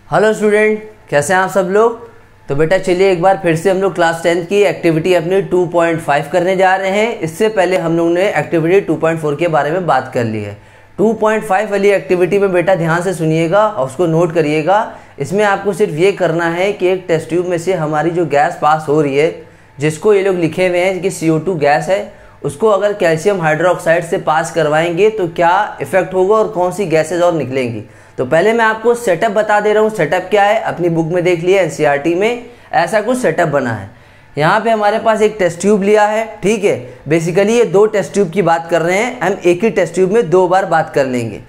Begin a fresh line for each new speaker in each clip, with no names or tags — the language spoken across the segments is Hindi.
हेलो स्टूडेंट, कैसे हैं आप सब लोग। तो बेटा चलिए एक बार फिर से हम लोग क्लास 10 की एक्टिविटी अपनी 2.5 करने जा रहे हैं। इससे पहले हम लोगों ने एक्टिविटी 2.4 के बारे में बात कर ली है। 2.5 वाली एक्टिविटी में बेटा ध्यान से सुनिएगा और उसको नोट करिएगा। इसमें आपको सिर्फ ये करना है कि एक टेस्ट ट्यूब में से हमारी जो गैस पास हो रही है, जिसको ये लोग लिखे हुए हैं कि CO2 गैस है, उसको अगर कैल्शियम हाइड्रोक्साइड से पास करवाएंगे तो क्या इफेक्ट होगा और कौन सी गैसेज और निकलेंगी। तो पहले मैं आपको सेटअप बता दे रहा हूँ। सेटअप क्या है, अपनी बुक में देख लिया, NCERT में ऐसा कुछ सेटअप बना है। यहाँ पे हमारे पास एक टेस्ट ट्यूब लिया है, ठीक है। बेसिकली ये दो टेस्ट ट्यूब की बात कर रहे हैं, हम एक ही टेस्ट ट्यूब में दो बार बात कर लेंगे।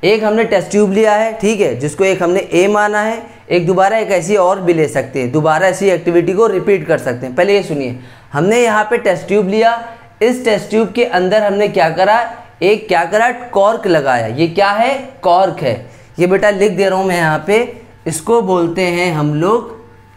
एक हमने टेस्ट ट्यूब लिया है, ठीक है, जिसको एक हमने A माना है, एक दोबारा एक ऐसी और भी ले सकते हैं, दोबारा ऐसी एक्टिविटी को रिपीट कर सकते हैं। पहले ये सुनिए, हमने यहाँ पे टेस्ट ट्यूब लिया, इस टेस्ट ट्यूब के अंदर हमने क्या करा, एक क्या करा, कॉर्क लगाया। ये क्या है, कॉर्क है। ये बेटा लिख दे रहा हूँ मैं यहाँ पे, इसको बोलते हैं हम लोग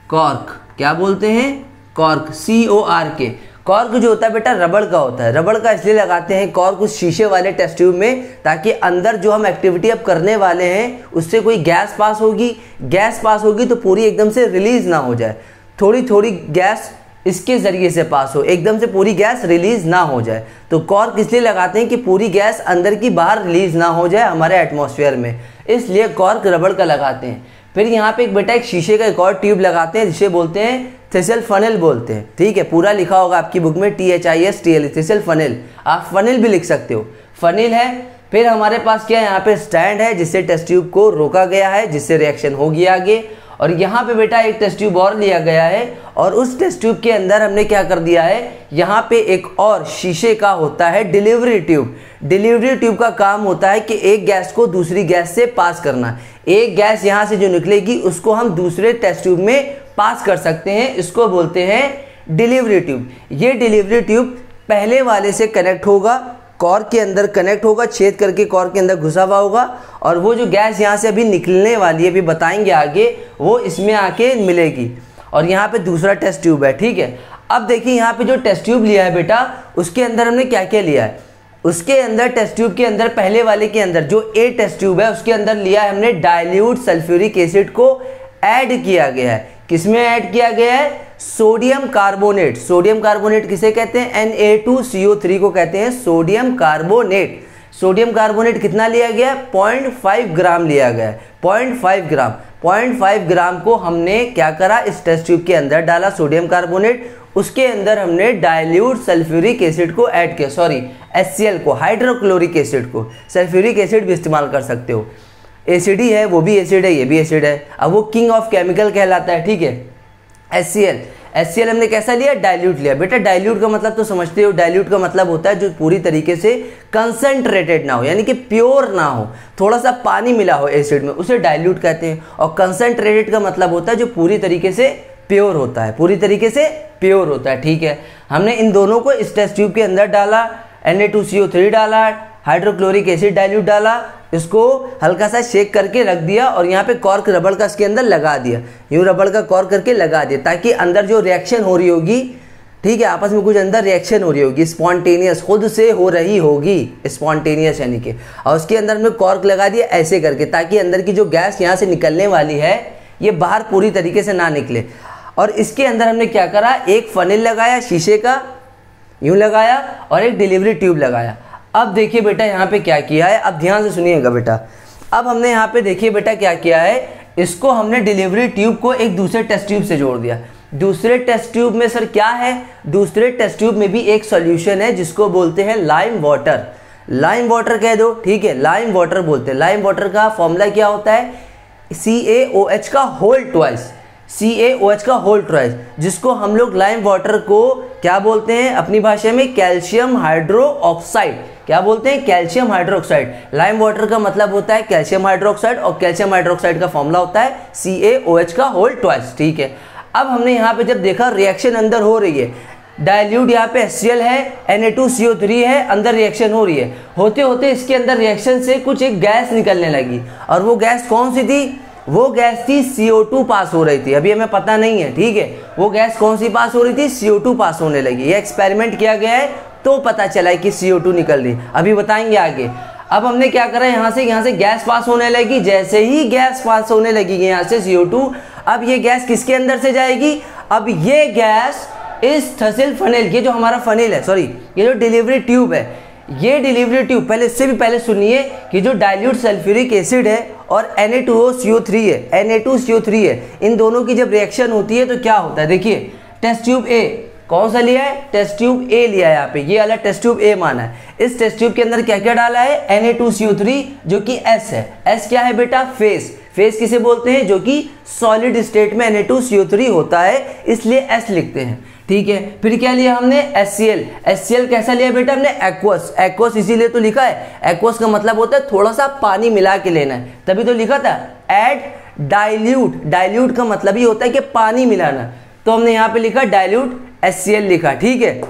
कॉर्क। क्या बोलते हैं, कॉर्क, CORK। कॉर्क जो होता है बेटा रबड़ का होता है। रबड़ का इसलिए लगाते हैं कॉर्क उस शीशे वाले टेस्ट ट्यूब में, ताकि अंदर जो हम एक्टिविटी अब करने वाले हैं उससे कोई गैस पास होगी। गैस पास होगी तो पूरी एकदम से रिलीज ना हो जाए, थोड़ी थोड़ी गैस इसके ज़रिए से पास हो, एकदम से पूरी गैस रिलीज़ ना हो जाए। तो कॉर्क इसलिए लगाते हैं कि पूरी गैस अंदर की बाहर रिलीज़ ना हो जाए हमारे एटमॉस्फेयर में, इसलिए कॉर्क रबड़ का लगाते हैं। फिर यहाँ पे एक बेटा एक शीशे का एक और ट्यूब लगाते हैं, जिसे बोलते हैं थिसल फनेल बोलते हैं, ठीक है। पूरा लिखा होगा आपकी बुक में THISTL, थिसल फनेल। आप फनेल भी लिख सकते हो, फनेल है। फिर हमारे पास क्या है, यहाँ पे स्टैंड है, जिससे टेस्ट ट्यूब को रोका गया है, जिससे रिएक्शन होगी आगे। और यहाँ पे बेटा एक टेस्ट ट्यूब और लिया गया है, और उस टेस्ट ट्यूब के अंदर हमने क्या कर दिया है, यहाँ पे एक और शीशे का होता है डिलीवरी ट्यूब। डिलीवरी ट्यूब का काम होता है कि एक गैस को दूसरी गैस से पास करना। एक गैस यहाँ से जो निकलेगी उसको हम दूसरे टेस्ट ट्यूब में पास कर सकते हैं, इसको बोलते हैं डिलीवरी ट्यूब। ये डिलीवरी ट्यूब पहले वाले से कनेक्ट होगा, कॉर्क के अंदर कनेक्ट होगा, छेद करके कॉर्क के अंदर घुसा हुआ होगा, और वो जो गैस यहाँ से अभी निकलने वाली है, अभी बताएंगे आगे, वो इसमें आके मिलेगी। और यहाँ पे दूसरा टेस्ट ट्यूब है, ठीक है। अब देखिए यहाँ पे जो टेस्ट ट्यूब लिया है बेटा, उसके अंदर हमने क्या क्या लिया है। उसके अंदर टेस्ट ट्यूब के अंदर, पहले वाले के अंदर जो A टेस्ट ट्यूब है, उसके अंदर लिया है हमने डाइल्यूट सल्फ्यूरिक एसिड को ऐड किया गया है। किसमें ऐड किया गया है, सोडियम कार्बोनेट। सोडियम कार्बोनेट किसे कहते हैं, Na2CO3 को कहते हैं सोडियम कार्बोनेट। सोडियम कार्बोनेट कितना लिया गया, 0.5 ग्राम लिया गया है, 0.5 ग्राम। 0.5 ग्राम को हमने क्या करा, इस टेस्ट ट्यूब के अंदर डाला सोडियम कार्बोनेट। उसके अंदर हमने डाइल्यूट सल्फ्यूरिक एसिड को ऐड किया, सॉरी HCl को, हाइड्रोक्लोरिक एसिड को। सल्फ्यूरिक एसिड भी इस्तेमाल कर सकते हो, एसिड ही है, वो भी एसिड है, ये भी एसिड है। अब वो किंग ऑफ केमिकल कहलाता है, ठीक है, HCl हमने कैसा लिया, डाइल्यूट लिया। बेटा डाइल्यूट का मतलब तो समझते हो, डाइल्यूट का मतलब होता है जो पूरी तरीके से कंसंट्रेटेड ना हो, यानी कि प्योर ना हो, थोड़ा सा पानी मिला हो एसिड में, उसे डाइल्यूट कहते हैं। और कंसंट्रेटेड का मतलब होता है जो पूरी तरीके से प्योर होता है, पूरी तरीके से प्योर होता है, ठीक है। हमने इन दोनों को इस टेस्ट ट्यूब के अंदर डाला, Na2CO3 डाला, हाइड्रोक्लोरिक एसिड डाइल्यूट डाला, इसको हल्का सा शेक करके रख दिया, और यहाँ पे कॉर्क रबड़ का इसके अंदर लगा दिया, यूँ रबड़ का कॉर्क करके लगा दिया, ताकि अंदर जो रिएक्शन हो रही होगी, ठीक है, आपस में कुछ अंदर रिएक्शन हो रही होगी, स्पॉन्टेनियस, खुद से हो रही होगी, स्पॉन्टेनियस यानी कि, और उसके अंदर हमने कॉर्क लगा दिया ऐसे करके, ताकि अंदर की जो गैस यहाँ से निकलने वाली है ये बाहर पूरी तरीके से ना निकले। और इसके अंदर हमने क्या करा, एक फनेल लगाया शीशे का, यूँ लगाया, और एक डिलीवरी ट्यूब लगाया। अब देखिए बेटा यहाँ पे क्या किया है, अब ध्यान से सुनिएगा बेटा। अब हमने यहाँ पे देखिए बेटा क्या किया है, इसको हमने डिलीवरी ट्यूब को एक दूसरे टेस्ट ट्यूब से जोड़ दिया। दूसरे टेस्ट ट्यूब में सर क्या है, दूसरे टेस्ट ट्यूब में भी एक सॉल्यूशन है, जिसको बोलते हैं लाइम वाटर। लाइम वाटर कह दो, ठीक है, लाइम वाटर बोलते हैं। लाइम वाटर का फॉर्मूला क्या होता है, CaOH का होल ट्वाइस, CaOH का होल ट्वाइस, जिसको हम लोग लाइम वाटर को क्या बोलते हैं अपनी भाषा में, कैल्शियम हाइड्रोक्साइड। क्या बोलते हैं, कैल्शियम हाइड्रोक्साइड। लाइम वाटर का मतलब होता है कैल्शियम हाइड्रोक्साइड, और कैल्शियम हाइड्रोक्साइड का फॉर्मूला होता है CaOH का होल ट्वाइस, ठीक है। अब हमने यहाँ पे जब देखा रिएक्शन अंदर हो रही है, डाइल्यूट यहाँ पे HCl है, Na2CO3 है, अंदर रिएक्शन हो रही है, होते होते इसके अंदर रिएक्शन से कुछ एक गैस निकलने लगी, और वो गैस कौन सी थी, वो गैस थी CO2 पास हो रही थी। अभी हमें पता नहीं है, ठीक है, वो गैस कौन सी पास हो रही थी, CO2 पास होने लगी। ये एक्सपेरिमेंट किया गया है तो पता चला है कि CO2 निकल रही, अभी बताएंगे आगे। अब हमने क्या करा, यहाँ से गैस पास होने लगी। जैसे ही गैस पास होने लगी यहाँ से CO2, अब ये गैस किसके अंदर से जाएगी, अब ये गैस इस थ्रसिल फनेल, ये जो हमारा फनेल है, सॉरी ये जो डिलीवरी ट्यूब है, ये डिलीवरी ट्यूब, पहले इससे भी पहले सुनिए कि जो डाइल्यूट सल्फ्यूरिक एसिड है और Na2CO3 है, Na2CO3 है, इन दोनों की जब रिएक्शन होती है तो क्या होता है, देखिए टेस्ट ट्यूब ए, कौन सा लिया है, टेस्ट ट्यूब ए लिया है यहाँ पे, ये वाला टेस्ट ट्यूब ए माना है। इस टेस्ट ट्यूब के अंदर क्या क्या डाला है, Na2CO3 जो कि S है। S क्या है बेटा, फेस। फेस किसे बोलते हैं, जो कि सॉलिड स्टेट में Na2CO3 होता है, इसलिए S लिखते हैं, ठीक है। फिर क्या लिया हमने, HCl। HCl कैसा लिया बेटा हमने, एक्वस। एक्वस इसीलिए तो लिखा है, एक्वस का मतलब होता है थोड़ा सा पानी मिला के लेना है, तभी तो लिखा था एड डाइल्यूट। डाइल्यूट का मतलब ही होता है कि पानी मिलाना, तो हमने यहाँ पे लिखा डाइल्यूट HCl लिखा, ठीक है,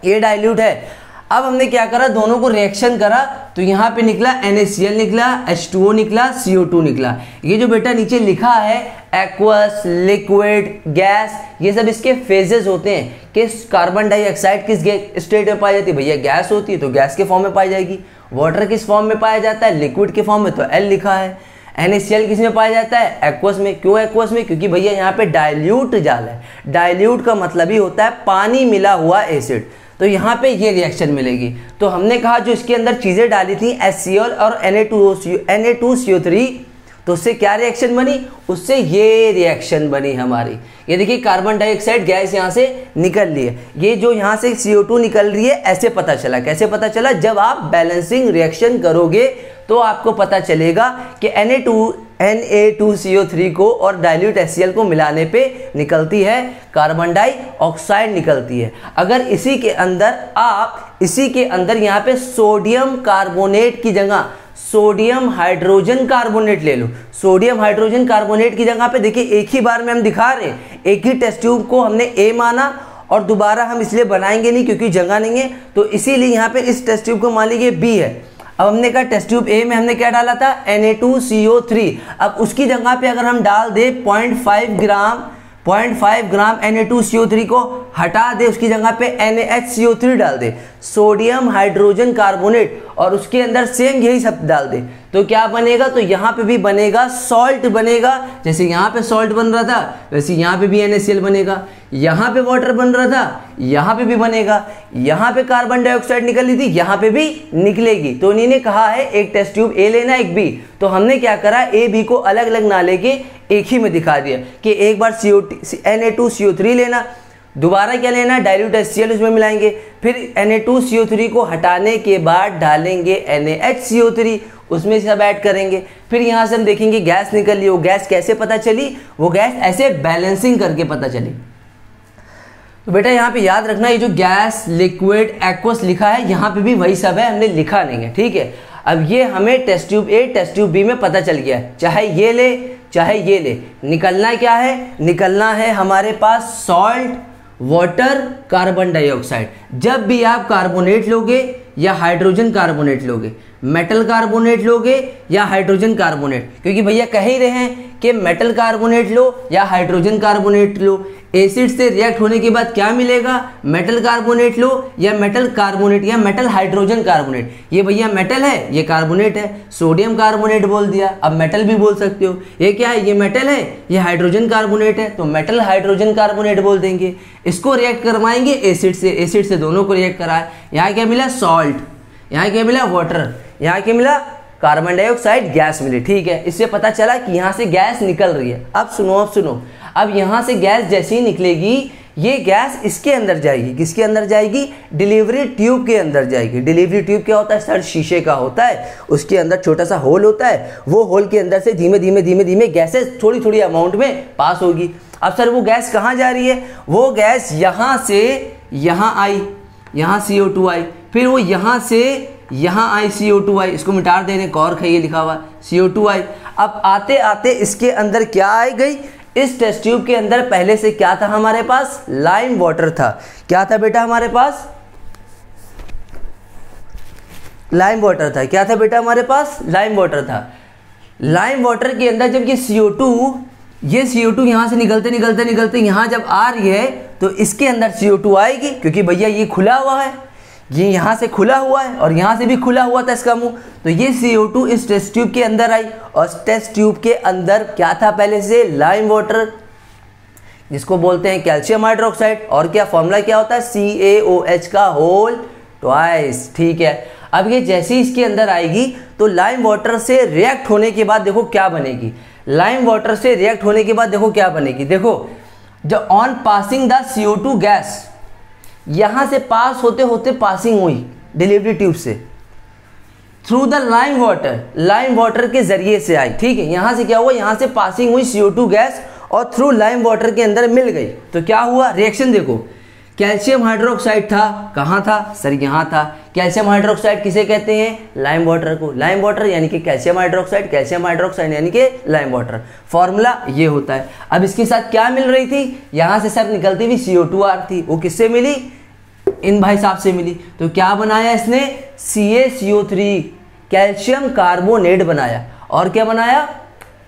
ये डाइल्यूट है। अब हमने क्या करा, दोनों को रिएक्शन करा, तो यहाँ पे निकला NaCl निकला, H2O निकला, CO2 निकला। ये जो बेटा नीचे लिखा है एक्वस, लिक्विड, गैस, ये सब इसके फेजेस होते हैं कि कार्बन डाइऑक्साइड किस स्टेट में पाई जाती है, भैया गैस होती है तो गैस के फॉर्म में पाई जाएगी। वाटर किस फॉर्म में पाया जाता है, लिक्विड के फॉर्म में, तो L लिखा है। NaCl किस में पाया जाता है, एक्वस में। क्यों एक्वस में, क्योंकि भैया यहाँ पे डाइल्यूट जाल है। डाइल्यूट का मतलब ही होता है पानी मिला हुआ एसिड, तो यहाँ पे ये रिएक्शन मिलेगी। तो हमने कहा जो इसके अंदर चीजें डाली थी HCl और Na2CO3, तो उससे क्या रिएक्शन बनी, उससे ये रिएक्शन बनी हमारी। ये देखिए कार्बन डाइऑक्साइड गैस यहाँ से निकल रही है, ये जो यहाँ से CO2 निकल रही है, ऐसे पता चला। कैसे पता चला, जब आप बैलेंसिंग रिएक्शन करोगे तो आपको पता चलेगा कि Na2CO3 को और डाइल्यूट HCl को मिलाने पे निकलती है कार्बन डाइऑक्साइड निकलती है। अगर इसी के अंदर यहाँ पे सोडियम कार्बोनेट की जगह सोडियम हाइड्रोजन कार्बोनेट ले लो, सोडियम हाइड्रोजन कार्बोनेट की जगह पे देखिए एक ही बार में हम दिखा रहे हैं, एक ही टेस्ट ट्यूब को हमने A माना और दोबारा हम इसलिए बनाएंगे नहीं क्योंकि जगह नहीं है, तो इसीलिए यहाँ पे इस टेस्ट ट्यूब को मान लीजिए B है। अब हमने कहा टेस्ट ट्यूब A में हमने क्या डाला था, Na2CO3। अब उसकी जगह पे अगर हम डाल दे 0.5 ग्राम Na2CO3 को हटा दे, उसकी जगह पे NaHCO3 डाल दे, सोडियम हाइड्रोजन कार्बोनेट, और उसके अंदर सेम यही सब डाल दे, तो क्या बनेगा, तो यहाँ पे भी बनेगा सॉल्ट बनेगा। जैसे यहाँ पे सॉल्ट बन रहा था वैसे यहाँ पे भी NaCl बनेगा, यहाँ पे वाटर बन रहा था यहाँ पे भी बनेगा, यहाँ पे कार्बन डाइऑक्साइड निकल रही थी यहाँ पे भी निकलेगी। तो इन्हीं ने कहा है एक टेस्ट ट्यूब A लेना एक B, तो हमने क्या करा, A B को अलग अलग ना लेके एक ही में दिखा दिया कि एक बार Na2CO3 लेना, दोबारा क्या लेना, डाइल्यूट HCl उसमें मिलाएंगे, फिर Na2CO3 को हटाने के बाद डालेंगे NaHCO3, उसमें सब ऐड करेंगे। फिर यहाँ से हम देखेंगे गैस निकल रही, वो गैस कैसे पता चली, वो गैस ऐसे बैलेंसिंग करके पता चली। तो बेटा यहाँ पे याद रखना, ये जो गैस, लिक्विड, एक्वस लिखा है यहाँ पे भी वही सब है, हमने लिखा नहीं है, ठीक है। अब ये हमें test tube A test tube B में पता चल गया है, चाहे ये ले चाहे ये ले, निकलना क्या है, निकलना है हमारे पास सॉल्ट, वाटर, कार्बन डाइऑक्साइड। जब भी आप कार्बोनेट लोगे या हाइड्रोजन कार्बोनेट लोगे, मेटल कार्बोनेट लोगे या हाइड्रोजन कार्बोनेट, क्योंकि भैया कह ही रहे हैं कि मेटल कार्बोनेट लो या हाइड्रोजन कार्बोनेट लो, एसिड से रिएक्ट होने के बाद क्या मिलेगा, मेटल कार्बोनेट लो या मेटल कार्बोनेट या मेटल हाइड्रोजन कार्बोनेट। ये भैया मेटल है, ये कार्बोनेट है, सोडियम कार्बोनेट बोल दिया, अब मेटल भी बोल सकते हो। ये क्या है, ये मेटल है, ये हाइड्रोजन कार्बोनेट है, तो मेटल हाइड्रोजन कार्बोनेट बोल देंगे। इसको रिएक्ट करवाएंगे एसिड से, एसिड से दोनों को रिएक्ट कराए, यहाँ क्या मिला सॉल्ट, यहाँ क्या मिला वाटर, यहाँ क्या मिला कार्बन डाइऑक्साइड गैस मिली, ठीक है। इससे पता चला कि यहाँ से गैस निकल रही है। अब सुनो, अब यहाँ से गैस जैसे ही निकलेगी, ये गैस इसके अंदर जाएगी, किसके अंदर जाएगी, डिलीवरी ट्यूब के अंदर जाएगी। डिलीवरी ट्यूब क्या होता है, सर शीशे का होता है, उसके अंदर छोटा सा होल होता है, वो होल के अंदर से धीमे धीमे गैसेस थोड़ी थोड़ी अमाउंट में पास होगी। अब सर वो गैस कहाँ जा रही है, वो गैस यहाँ से यहाँ आई, यहाँ CO2 आई, फिर वो यहाँ से यहाँ आई CO2 आई, इसको मिटा दे रहे, कॉर्क है ये लिखा हुआ, CO2 आई। अब आते आते इसके अंदर क्या आई गई, इस टेस्ट ट्यूब के अंदर पहले से क्या था हमारे पास, लाइम वाटर था। क्या था बेटा हमारे पास, लाइम वाटर था। क्या था बेटा हमारे पास, लाइम वाटर था। लाइम वाटर के अंदर जब ये CO2 यहाँ से निकलते यहाँ जब आ रही है, तो इसके अंदर CO2 आएगी, क्योंकि भैया ये खुला हुआ है, ये यहाँ से खुला हुआ है और यहाँ से भी खुला हुआ था इसका मुंह, तो ये CO2 इस टेस्ट ट्यूब के अंदर आई और टेस्ट ट्यूब के अंदर क्या था पहले से, लाइम वाटर, जिसको बोलते हैं कैल्शियम हाइड्रोक्साइड। और क्या फॉर्मूला क्या होता है, CaOH का होल ट्वाइस। ठीक है, अब ये जैसे ही इसके अंदर आएगी तो लाइम वाटर से रिएक्ट होने के बाद देखो क्या बनेगी, लाइम वाटर से रिएक्ट होने के बाद देखो क्या बनेगी। देखो जब on passing the CO2 gas, यहां से पास होते होते पासिंग हुई डिलीवरी ट्यूब से through the lime water, lime water के जरिए से आई। ठीक है, यहां से क्या हुआ, यहां से पासिंग हुई CO2 गैस और थ्रू लाइम वाटर के अंदर मिल गई, तो क्या हुआ रिएक्शन देखो, कैल्शियम हाइड्रोक्साइड था, कहाँ था सर, यहाँ था। कैल्शियम हाइड्रोक्साइड किसे कहते हैं, लाइम वाटर को। लाइम वाटर यानी कि कैल्शियम हाइड्रोक्साइड, कैल्शियम हाइड्रोक्साइड यानी कि लाइम वाटर। फॉर्मूला ये होता है। अब इसके साथ क्या मिल रही थी, यहाँ से सर निकलती हुई CO2R थी, वो किससे मिली, इन भाई साहब से मिली। तो क्या बनाया इसने, CaCO3 कैल्शियम कार्बोनेट बनाया। और क्या बनाया,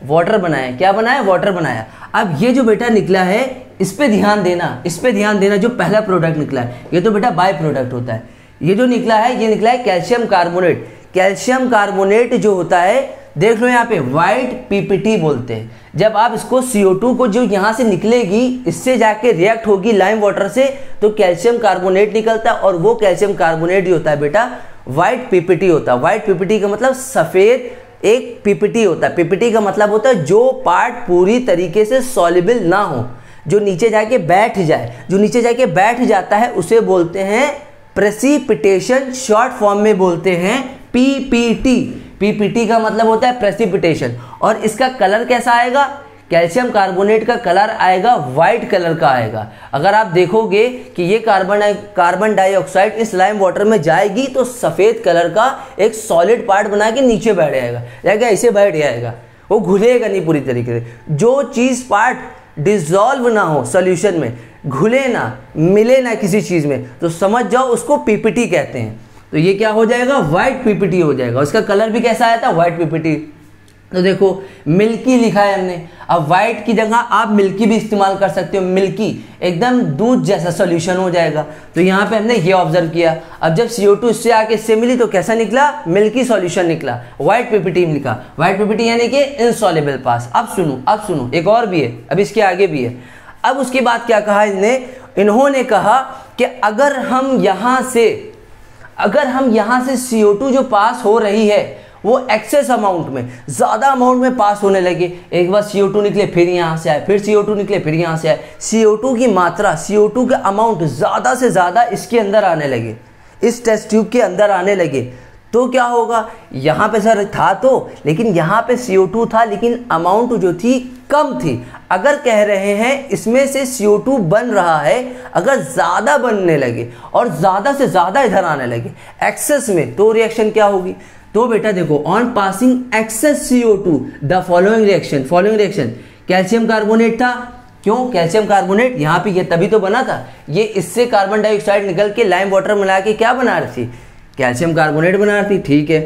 वाटर बनाया। क्या बनाया, वाटर बनाया। अब ये जो बेटा निकला है इस पे ध्यान देना, इस पे ध्यान देना, जो पहला प्रोडक्ट निकला है ये तो बेटा बाय प्रोडक्ट होता है। ये जो निकला है ये निकला है कैल्शियम कार्बोनेट। कैल्शियम कार्बोनेट जो होता है, देख लो यहाँ पे व्हाइट PPT बोलते हैं। जब आप इसको CO2 को जो यहाँ से निकलेगी, इससे जाके रिएक्ट होगी लाइम वाटर से, तो कैल्शियम कार्बोनेट निकलता है और वो कैल्शियम कार्बोनेट जो होता है बेटा व्हाइट PPT होता है। व्हाइट PPT का मतलब सफेद एक PPT होता है। PPT का मतलब होता है जो पार्ट पूरी तरीके से सॉल्युबल ना हो, जो नीचे जाके बैठ जाए, जो नीचे जाके बैठ जाता है उसे बोलते हैं प्रेसिपिटेशन, शॉर्ट फॉर्म में बोलते हैं PPT। PPT का मतलब होता है प्रेसिपिटेशन। और इसका कलर कैसा आएगा, कैल्शियम कार्बोनेट का कलर आएगा व्हाइट कलर का आएगा। अगर आप देखोगे कि ये कार्बन डाइऑक्साइड इस लाइम वाटर में जाएगी तो सफ़ेद कलर का एक सॉलिड पार्ट बना के नीचे बैठ जाएगा, या ऐसे बैठ जाएगा, वो घुलेगा नहीं पूरी तरीके से। जो चीज़ पार्ट डिजॉल्व ना हो सॉल्यूशन में, घुले ना, मिले ना किसी चीज़ में, तो समझ जाओ उसको PPT कहते हैं। तो ये क्या हो जाएगा, व्हाइट PPT हो जाएगा। उसका कलर भी कैसा आया था, व्हाइट PPT। तो देखो मिल्की लिखा है हमने, अब व्हाइट की जगह आप मिल्की भी इस्तेमाल कर सकते हो। मिल्की एकदम दूध जैसा सॉल्यूशन हो जाएगा। तो यहाँ पे हमने ये ऑब्जर्व किया। अब जब CO2 इससे आके इससे मिली तो कैसा निकला, मिल्की सॉल्यूशन निकला, व्हाइट PPT लिखा। व्हाइट PPT यानी कि इनसॉल्युबल पास। अब सुनो एक और भी है, अब इसके आगे भी है। अब उसके बाद क्या कहा इन्होंने कहा कि अगर हम यहाँ से CO2 जो पास हो रही है वो एक्सेस अमाउंट में, ज़्यादा अमाउंट में पास होने लगे, एक बार CO2 निकले फिर यहाँ से आए, फिर CO2 निकले फिर यहाँ से आए, CO2 की मात्रा, CO2 का अमाउंट ज़्यादा से ज़्यादा इसके अंदर आने लगे, इस टेस्ट ट्यूब के अंदर आने लगे, तो क्या होगा, यहाँ पे सर था तो, लेकिन यहाँ पे CO2 था लेकिन अमाउंट जो थी कम थी। अगर कह रहे हैं इसमें से CO2 बन रहा है, अगर ज़्यादा बनने लगे और ज़्यादा से ज़्यादा इधर आने लगे एक्सेस में, तो रिएक्शन क्या होगी। तो बेटा देखो, on passing excess CO2 the following reaction, calcium carbonate था। क्यों कैल्शियम कार्बोनेट, यहाँ पे ये तभी तो बना था, ये इससे कार्बन डाइऑक्साइड निकल के लाइम वाटर मिला के क्या बना रही थी, कैल्शियम कार्बोनेट बना रही थी। ठीक है,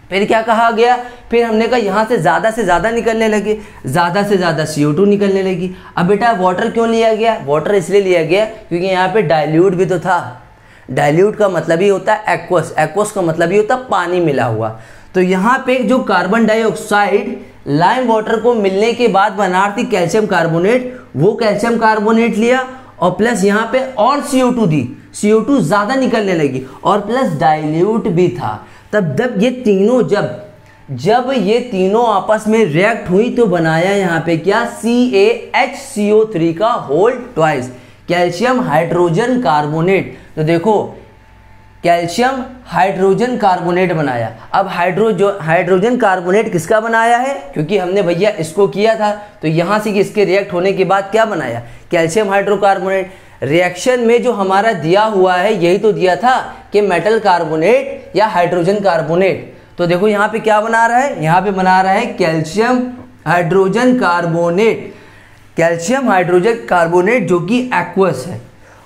फिर क्या कहा गया, फिर हमने कहा यहाँ से ज़्यादा निकलने लगे, ज़्यादा से ज़्यादा CO2 निकलने लगी। अब बेटा वाटर क्यों लिया गया, वाटर इसलिए लिया गया क्योंकि यहाँ पे डाइल्यूट भी तो था। डाइल्यूट का मतलब ही होता है एक्वस, एक्वस का मतलब ही होता है पानी मिला हुआ। तो यहाँ पे जो कार्बन डाइऑक्साइड लाइम वाटर को मिलने के बाद बना रही थी कैल्शियम कार्बोनेट, वो कैल्शियम कार्बोनेट लिया और प्लस यहाँ पे और CO2 दी, CO2 ज़्यादा निकलने लगी और प्लस डाइल्यूट भी था। तब जब ये तीनों जब ये तीनों आपस में रिएक्ट हुई तो बनाया यहाँ पे क्या, CaHCO3 का whole twice, calcium hydrogen carbonate. तो देखो कैल्शियम हाइड्रोजन कार्बोनेट बनाया। अब हाइड्रोजन कार्बोनेट किसका बनाया है, क्योंकि हमने भैया इसको किया था, तो यहाँ से इसके रिएक्ट होने के बाद क्या बनाया, कैल्शियम हाइड्रोकार्बोनेट। रिएक्शन में जो हमारा दिया हुआ है यही तो दिया था कि मेटल कार्बोनेट या हाइड्रोजन कार्बोनेट। तो देखो यहाँ पे क्या बना रहा है, यहाँ पे बना रहा है calcium hydrogen carbonate, calcium hydrogen carbonate जो कि एक्वस है।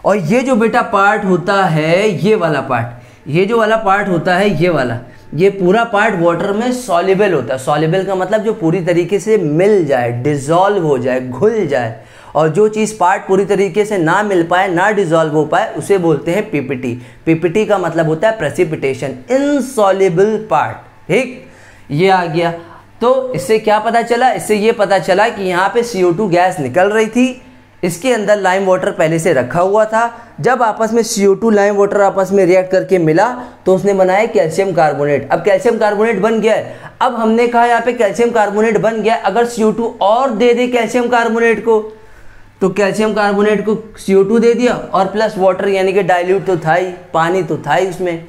और ये जो बेटा पार्ट होता है, ये वाला पार्ट, ये जो वाला पार्ट होता है, ये वाला, ये पूरा पार्ट वाटर में सॉल्युबल होता है। सॉल्युबल का मतलब जो पूरी तरीके से मिल जाए, डिसॉल्व हो जाए, घुल जाए। और जो चीज़ पार्ट पूरी तरीके से ना मिल पाए, ना डिजॉल्व हो पाए, उसे बोलते हैं पीपीटी। पीपीटी का मतलब होता है प्रेसिपिटेशन, इनसॉल्युबल पार्ट। ठीक, ये आ गया। तो इससे क्या पता चला? इससे ये पता चला कि यहाँ पे CO2 गैस निकल रही थी, इसके अंदर लाइम वाटर पहले से रखा हुआ था। जब आपस में CO2 लाइम वाटर आपस में रिएक्ट करके मिला तो उसने बनाया कैल्शियम कार्बोनेट। अब कैल्शियम कार्बोनेट बन गया है। अब हमने कहा यहाँ पे कैल्शियम कार्बोनेट बन गया, अगर CO2 और दे दे कैल्शियम कार्बोनेट को, तो कैल्शियम कार्बोनेट को CO2 दे दिया और प्लस वाटर यानी कि डाइल्यूट तो था ही, पानी तो था ही उसमें,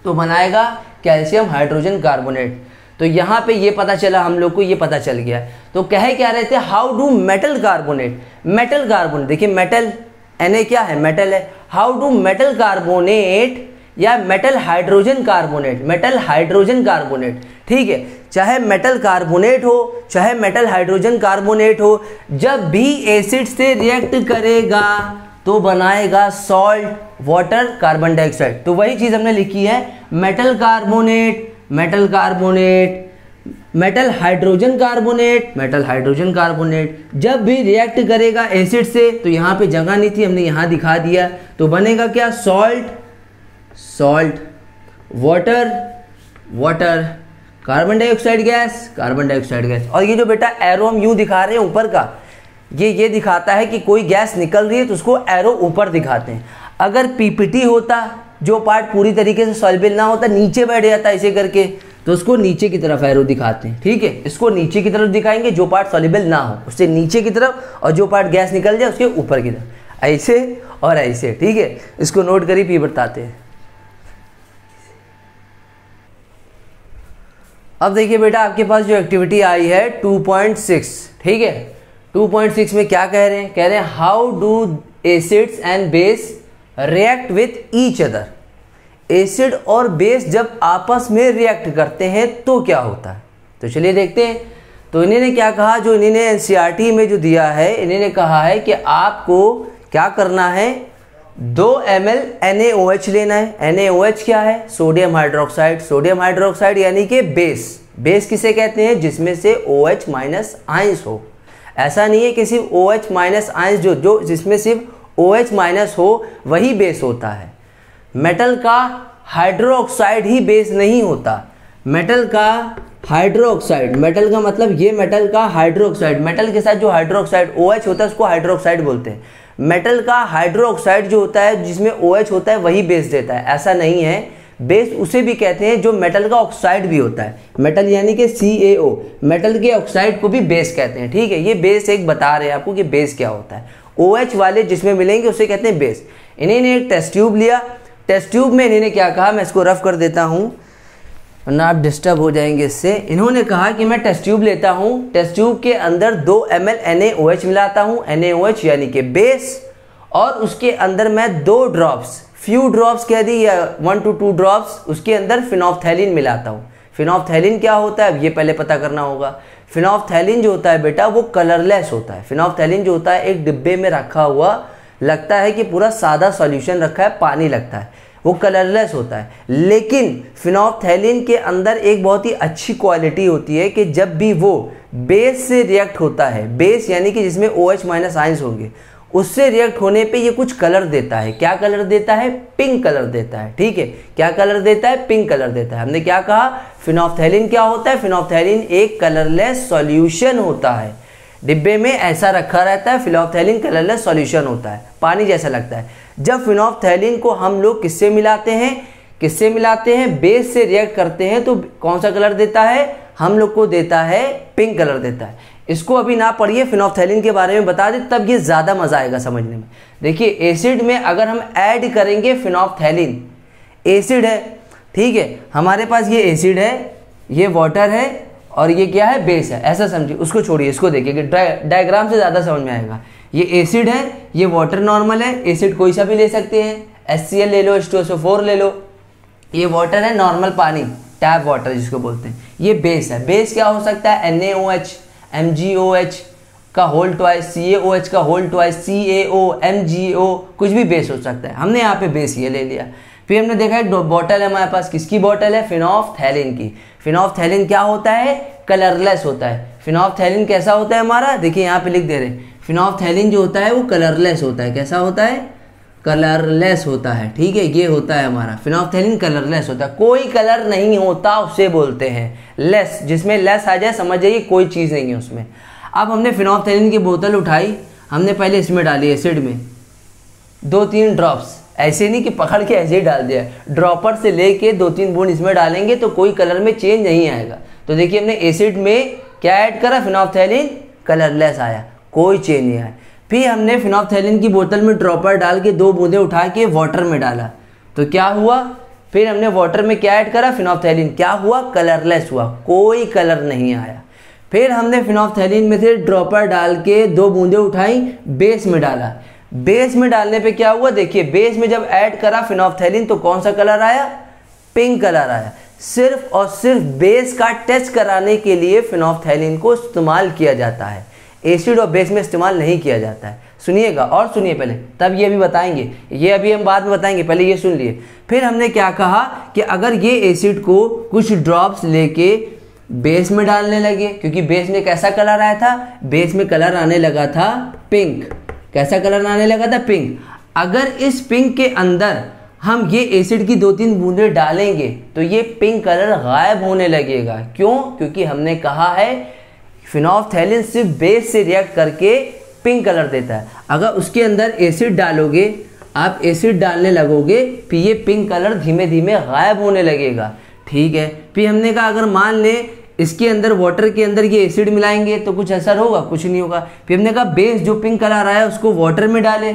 तो बनाएगा कैल्शियम हाइड्रोजन कार्बोनेट। तो यहाँ पे ये पता चला, हम लोग को ये पता चल गया। तो कहे क्या रहे थे, how do metal carbonate, metal carbonate, देखिए मेटल Na क्या है, मेटल है। हाउ डू मेटल कार्बोनेट या metal hydrogen carbonate, metal hydrogen carbonate, ठीक है, चाहे मेटल कार्बोनेट हो चाहे मेटल हाइड्रोजन कार्बोनेट हो, जब भी एसिड से रिएक्ट करेगा तो बनाएगा सॉल्ट, वाटर, कार्बन डाइऑक्साइड। तो वही चीज हमने लिखी है, metal carbonate, metal carbonate, metal hydrogen carbonate, metal hydrogen carbonate. जब भी रिएक्ट करेगा एसिड से, तो यहाँ पे जगह नहीं थी, हमने यहाँ दिखा दिया, तो बनेगा क्या, salt, salt, water, water, carbon dioxide gas, carbon dioxide gas. और ये जो बेटा एरो हम यूं दिखा रहे हैं ऊपर का, ये दिखाता है कि कोई गैस निकल रही है तो उसको एरो ऊपर दिखाते हैं। अगर पीपीटी होता, जो पार्ट पूरी तरीके से सॉल्युबल ना होता, नीचे बैठ जाता ऐसे करके, तो उसको नीचे की तरफ एरो दिखाते हैं। ठीक है, इसको नीचे की तरफ दिखाएंगे जो पार्ट सॉल्युबल ना हो उससे नीचे की तरफ, और जो पार्ट गैस निकल जाए उसके ऊपर की तरफ, ऐसे और ऐसे। ठीक है, इसको नोट करिए, फिर बताते हैं। अब देखिए बेटा, आपके पास जो एक्टिविटी आई है 2.6, ठीक है, 2.6 में क्या कह रहे हैं, कह रहे हैं how do acids and base react with each other. Acid और बेस जब आपस में रिएक्ट करते हैं तो क्या होता है, तो चलिए देखते हैं। तो इन्होंने क्या कहा, जो इन्होंने एनसीईआरटी में जो दिया है, इन्होंने कहा है कि आपको क्या करना है, 2 ml NaOH लेना है। NaOH क्या है, सोडियम हाइड्रोक्साइड, सोडियम हाइड्रोक्साइड यानी कि बेस। बेस किसे कहते हैं, जिसमें से OH माइनस आयंस हो। ऐसा नहीं है कि सिर्फ OH माइनस आयंस जो जिसमें सिर्फ OH माइनस हो वही बेस होता है। मेटल का हाइड्रोक्साइड ही बेस नहीं होता, मेटल का हाइड्रोक्साइड, मेटल का मतलब ये मेटल का हाइड्रोक्साइड, मेटल के साथ जो हाइड्रोक्साइड OH होता है उसको हाइड्रोक्साइड बोलते हैं। मेटल का हाइड्रोक्साइड जो होता है जिसमें OH होता है वही बेस देता है, ऐसा नहीं है। बेस उसे भी कहते हैं जो मेटल का ऑक्साइड भी होता है, मेटल यानी कि CaO, मेटल के ऑक्साइड को भी बेस कहते हैं। ठीक है, ये बेस एक बता रहे हैं आपको कि बेस क्या होता है। OH वाले जिसमें मिलेंगे उसे कहते हैं बेस। इन्होंने एक टेस्ट ट्यूब लिया, टेस्ट ट्यूब में इन्होंने क्या कहा, मैं इसको रफ कर देता हूँ वरना आप डिस्टर्ब हो जाएंगे इससे। इन्होंने कहा कि मैं टेस्ट ट्यूब लेता हूँ, टेस्ट ट्यूब के अंदर 2 ml NaOH मिलाता हूँ, NaOH यानी कि बेस, और उसके अंदर मैं 2 ड्रॉप्स, फ्यू ड्रॉप्स कह दी या 1 to 2 ड्रॉप्स, उसके अंदर फिनोफ्थैलिन मिलाता हूँ। फिनोफ्थैलिन क्या होता है ये पहले पता करना होगा। फिनोफ्थैलिन जो होता है बेटा वो कलरलेस होता है। फिनोफ्थैलिन जो होता है एक डिब्बे में रखा हुआ, लगता है कि पूरा सादा सॉल्यूशन रखा है, पानी लगता है, वो कलरलेस होता है। लेकिन फिनोफ्थैलिन के अंदर एक बहुत ही अच्छी क्वालिटी होती है कि जब भी वो बेस से रिएक्ट होता है, बेस यानी कि जिसमें OH माइनस आयंस होंगे, उससे रिएक्ट होने पे ये कुछ कलर देता है। क्या कलर देता है, पिंक कलर देता है। ठीक है, क्या कलर देता है, पिंक कलर देता है। हमने क्या कहा, फिनोफ्थैलिन क्या होता है, फिनोफ्थैलिन एक कलरलेस सॉल्यूशन होता है, डिब्बे में ऐसा रखा रहता है, फिनोफ्थैलिन कलरलेस सॉल्यूशन होता है, पानी जैसा लगता है। जब फिनोफ्थैलिन को हम लोग किससे मिलाते हैं, किससे मिलाते हैं, बेस से रिएक्ट करते हैं, तो कौन सा कलर देता है, हम लोग को देता है पिंक कलर देता है। इसको अभी ना पढ़िए, फिनोफ्थैलिन के बारे में बता दे, तब ये ज़्यादा मज़ा आएगा समझने में। देखिए एसिड में अगर हम ऐड करेंगे फिनोफ्थैलिन, एसिड है, ठीक है, हमारे पास ये एसिड है, ये वाटर है, और ये क्या है, बेस है, ऐसा समझिए। उसको छोड़िए, इसको देखिए कि डायग्राम से ज़्यादा समझ में आएगा। ये एसिड है, ये वाटर नॉर्मल है, एसिड कोई सा भी ले सकते हैं, HCl ले लो, H2SO4 ले लो। ये वाटर है नॉर्मल पानी, टैप वाटर जिसको बोलते हैं। ये बेस है, बेस क्या हो सकता है, NaOH, MgOH का होल ट्वाइस, CaOH का होल ट्वाइस, CaO, MgO, कुछ भी बेस हो सकता है। हमने यहाँ पे बेस ये ले लिया। फिर हमने देखा एक बॉटल है हमारे पास, किसकी बॉटल है, फिनोफ्थैलिन की। फिनोफ्थैलिन क्या होता है, कलरलेस होता है। फिनोल्फथैलीन कैसा होता है हमारा, देखिए यहाँ पे लिख दे रहे हैं, फिनोल्फथैलीन जो होता है वो कलरलेस होता है। कैसा होता है, कलरलेस होता है, ठीक है, ये होता है हमारा फिनोल्फथैलीन कलरलेस होता है, कोई कलर नहीं होता उसे बोलते हैं लेस, जिसमें लेस आ जाए समझ जाइए कोई चीज़ नहीं है उसमें। अब हमने फिनोल्फथैलीन की बोतल उठाई, हमने पहले इसमें डाली एसिड में 2-3 ड्रॉप्स, ऐसे नहीं कि पकड़ के ऐसे ही डाल दिया, ड्रॉपर से लेके 2-3 बूंद इसमें डालेंगे तो कोई कलर में चेंज नहीं आएगा। तो देखिए हमने एसिड में क्या ऐड करा, फिनोल्फथैलीन कलरलेस आया, कोई चेंज नहीं आया। फिर हमने फिनोल्फथैलीन की बोतल में ड्रॉपर डाल के 2 बूंदे उठा के वाटर में डाला तो क्या हुआ, फिर हमने वाटर में क्या ऐड करा, फिनोल्फथैलीन, क्या हुआ, कलरलेस हुआ, कोई कलर नहीं आया। फिर हमने फिनोल्फथैलीन में से ड्रॉपर डाल के 2 बूंदे उठाई, बेस में डाला, बेस में डालने पे क्या हुआ, देखिए बेस में जब ऐड करा फिनोल्फथैलीन तो कौन सा कलर आया, पिंक कलर आया। सिर्फ और सिर्फ बेस का टेस्ट कराने के लिए फिनोल्फथैलीन को इस्तेमाल किया जाता है, एसिड और बेस में इस्तेमाल नहीं किया जाता है। सुनिएगा और सुनिए पहले, तब ये भी बताएंगे, ये अभी हम बाद में बताएंगे, पहले ये सुन लिए। फिर हमने क्या कहा कि अगर ये एसिड को कुछ ड्रॉप्स लेके बेस में डालने लगे, क्योंकि बेस में कैसा कलर आया था, बेस में कलर आने लगा था पिंक, कैसा कलर आने लगा था, पिंक। अगर इस पिंक के अंदर हम ये एसिड की 2-3 बूंदें डालेंगे तो ये पिंक कलर गायब होने लगेगा। क्यों, क्योंकि हमने कहा है फिनोल्फथैलीन सिर्फ बेस से रिएक्ट करके पिंक कलर देता है। अगर उसके अंदर एसिड डालोगे, आप एसिड डालने लगोगे, फिर ये पिंक कलर धीमे धीमे गायब होने लगेगा, ठीक है। फिर हमने कहा अगर मान ले इसके अंदर वाटर के अंदर ये एसिड मिलाएंगे तो कुछ असर होगा, कुछ नहीं होगा। फिर हमने कहा बेस जो पिंक कलर आया उसको वाटर में डाले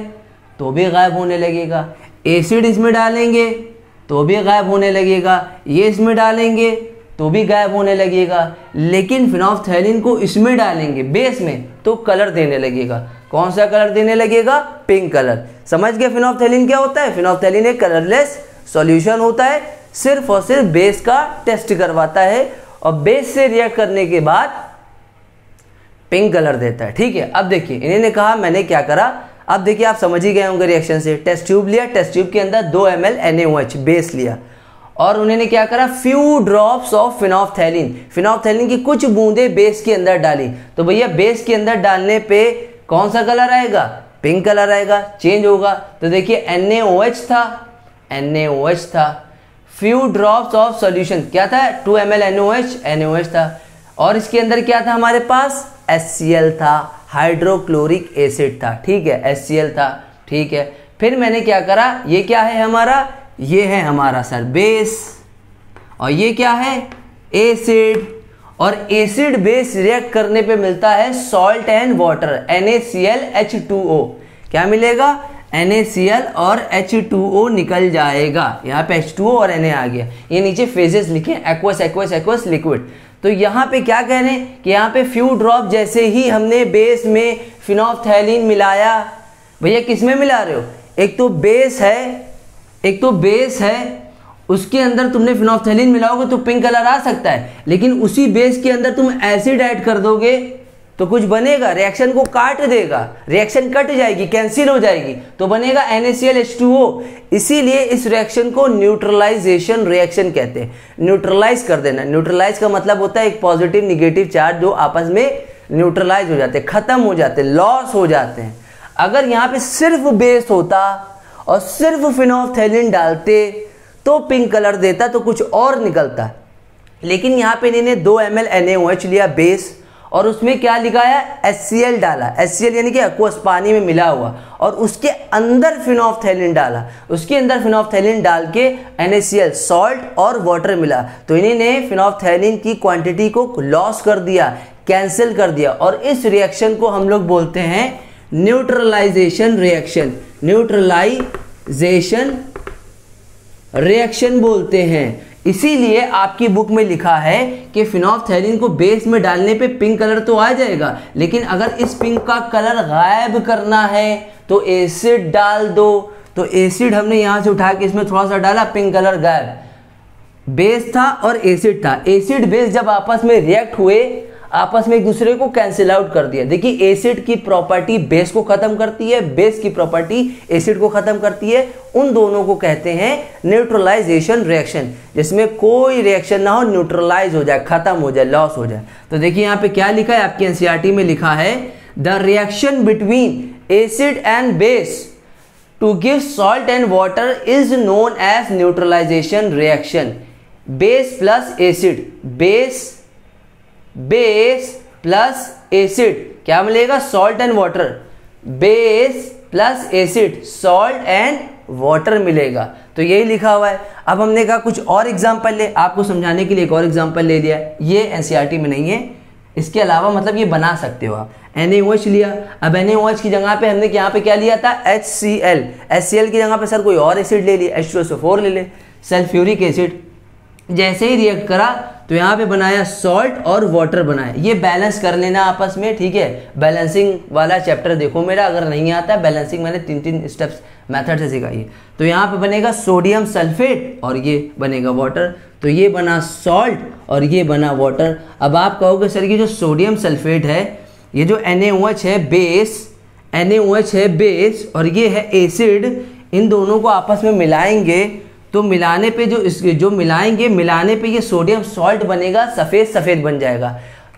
तो भी गायब होने लगेगा, एसिड इसमें डालेंगे तो भी गायब होने लगेगा, ये इसमें डालेंगे तो भी गायब होने लगेगा। लेकिन फिनोल्फथैलीन को इसमें डालेंगे बेस में तो कलर देने लगेगा, कौन सा कलर देने लगेगा, पिंक कलर। समझ गए फिनोल्फथैलीन क्या होता है, फिनोल्फथैलीन एक कलरलेस सॉल्यूशन होता है, सिर्फ और सिर्फ बेस का टेस्ट करवाता है और बेस से रिएक्ट करने के बाद पिंक कलर देता है, ठीक है। अब देखिए इन्होंने कहा, मैंने क्या करा, अब देखिए आप समझ ही गए होंगे रिएक्शन से। टेस्ट ट्यूब लिया, टेस्ट ट्यूब के अंदर 2 ml NaOH बेस लिया और उन्होंने क्या करा, फ्यू ड्रॉप्स ऑफ फिनोल्फथैलीन, फिनोल्फथैलीन की कुछ बूंदे बेस के अंदर डाली। तो भैया बेस के अंदर डालने पे कौन सा कलर आएगा, पिंक कलर आएगा, चेंज होगा। तो देखिए NaOH था, NaOH था, फ्यू ड्रॉप्स ऑफ सॉल्यूशन क्या था, 2 ml NaOH था, और इसके अंदर क्या था हमारे पास, HCl था, हाइड्रोक्लोरिक एसिड था, ठीक है, HCl था, ठीक है। फिर मैंने क्या करा, ये क्या है हमारा, ये है हमारा सर बेस, और ये क्या है, एसिड, और एसिड बेस रिएक्ट करने पे मिलता है salt and water, NaCl H2O, क्या मिलेगा, NaCl और H2O निकल जाएगा, यहाँ पे H2O और Na आ गया। ये नीचे फेजेस लिखे एक्वस एक्वस एक्वस लिक्विड। तो यहाँ पे क्या कह रहे हैं कि यहाँ पे फ्यू ड्रॉप जैसे ही हमने बेस में फिनोल्फथैलीन मिलाया, भैया किस में मिला रहे हो, एक तो बेस है, एक तो बेस है, उसके अंदर तुमने फिनोल्फथैलीन मिलाओगे तो पिंक कलर आ सकता है, लेकिन उसी बेस के अंदर तुम एसिड ऐड कर दोगे तो कुछ बनेगा, रिएक्शन को काट देगा, रिएक्शन कट जाएगी, कैंसिल हो जाएगी, तो बनेगा NaCl H2O। इसीलिए इस रिएक्शन को न्यूट्रलाइजेशन रिएक्शन कहते हैं, न्यूट्रलाइज कर देना। न्यूट्रलाइज का मतलब होता है एक पॉजिटिव निगेटिव चार्ज जो आपस में न्यूट्रलाइज हो जाते हैं, खत्म हो जाते हैं, लॉस हो जाते हैं। अगर यहाँ पे सिर्फ बेस होता और सिर्फ फिनोल्फथैलीन डालते तो पिंक कलर देता, तो कुछ और निकलता। लेकिन यहाँ पे इन्होंने 2 ml NaOH लिया बेस और उसमें क्या लिखाया, HCl डाला, HCl यानी कि एक्वस पानी में मिला हुआ, और उसके अंदर फिनोल्फथैलीन डाला, उसके अंदर फिनोल्फथैलीन डाल के NaCl सॉल्ट और वाटर मिला। तो इन्होंने फिनोल्फथैलीन की क्वांटिटी को लॉस कर दिया, कैंसिल कर दिया, और इस रिएक्शन को हम लोग बोलते हैं न्यूट्रलाइजेशन रिएक्शन, न्यूट्रलाइजेशन रिएक्शन बोलते हैं। इसीलिए आपकी बुक में लिखा है कि फिनोल्फथैलीन को बेस में डालने पे पिंक कलर तो आ जाएगा, लेकिन अगर इस पिंक का कलर गायब करना है तो एसिड डाल दो। तो एसिड हमने यहां से उठा के इसमें थोड़ा सा डाला, पिंक कलर गायब। बेस था और एसिड था, एसिड बेस जब आपस में रिएक्ट हुए, आपस में एक दूसरे को कैंसिल आउट कर दिया। देखिए एसिड की प्रॉपर्टी बेस को खत्म करती है, बेस की प्रॉपर्टी एसिड को खत्म करती है, उन दोनों को कहते हैं न्यूट्रलाइजेशन रिएक्शन, जिसमें कोई रिएक्शन ना हो, न्यूट्रलाइज हो जाए, खत्म हो जाए, लॉस हो जाए। तो देखिए यहाँ पे क्या लिखा है, आपकी एनसीईआरटी में लिखा है the reaction between acid and base to give salt and water is known as neutralization reaction. Base plus acid, base plus acid क्या मिलेगा, salt and water, base plus acid, salt and water मिलेगा। तो यही लिखा हुआ है। अब हमने कहा कुछ और एग्जाम्पल ले, आपको समझाने के लिए एक और एग्जाम्पल ले लिया, ये एनसीईआरटी में नहीं है, इसके अलावा मतलब ये बना सकते हो आप। NaOH लिया, अब NaOH की जगह पे हमने यहाँ पे क्या लिया था, HCl, HCl की जगह पे सर कोई और एसिड ले लिया, H2SO4 ले ले, सल्फ्यूरिक एसिड। जैसे ही रिएक्ट करा तो यहाँ पे बनाया सॉल्ट और वाटर बनाया, ये बैलेंस कर लेना आपस में, ठीक है। बैलेंसिंग वाला चैप्टर देखो मेरा, अगर नहीं आता बैलेंसिंग मैंने 3 स्टेप्स मेथड से सिखाई है। तो यहाँ पे बनेगा सोडियम सल्फेट और ये बनेगा वाटर, तो ये बना सॉल्ट और ये बना वाटर। अब आप कहोगे सर ये जो सोडियम सल्फेट है, ये जो NaOH है बेस, NaOH है बेस और ये है एसिड, इन दोनों को आपस में मिलाएंगे तो मिलाने पे जो मिलाने पे ये सोडियम सॉल्ट बनेगा, सफ़ेद सफ़ेद बन जाएगा,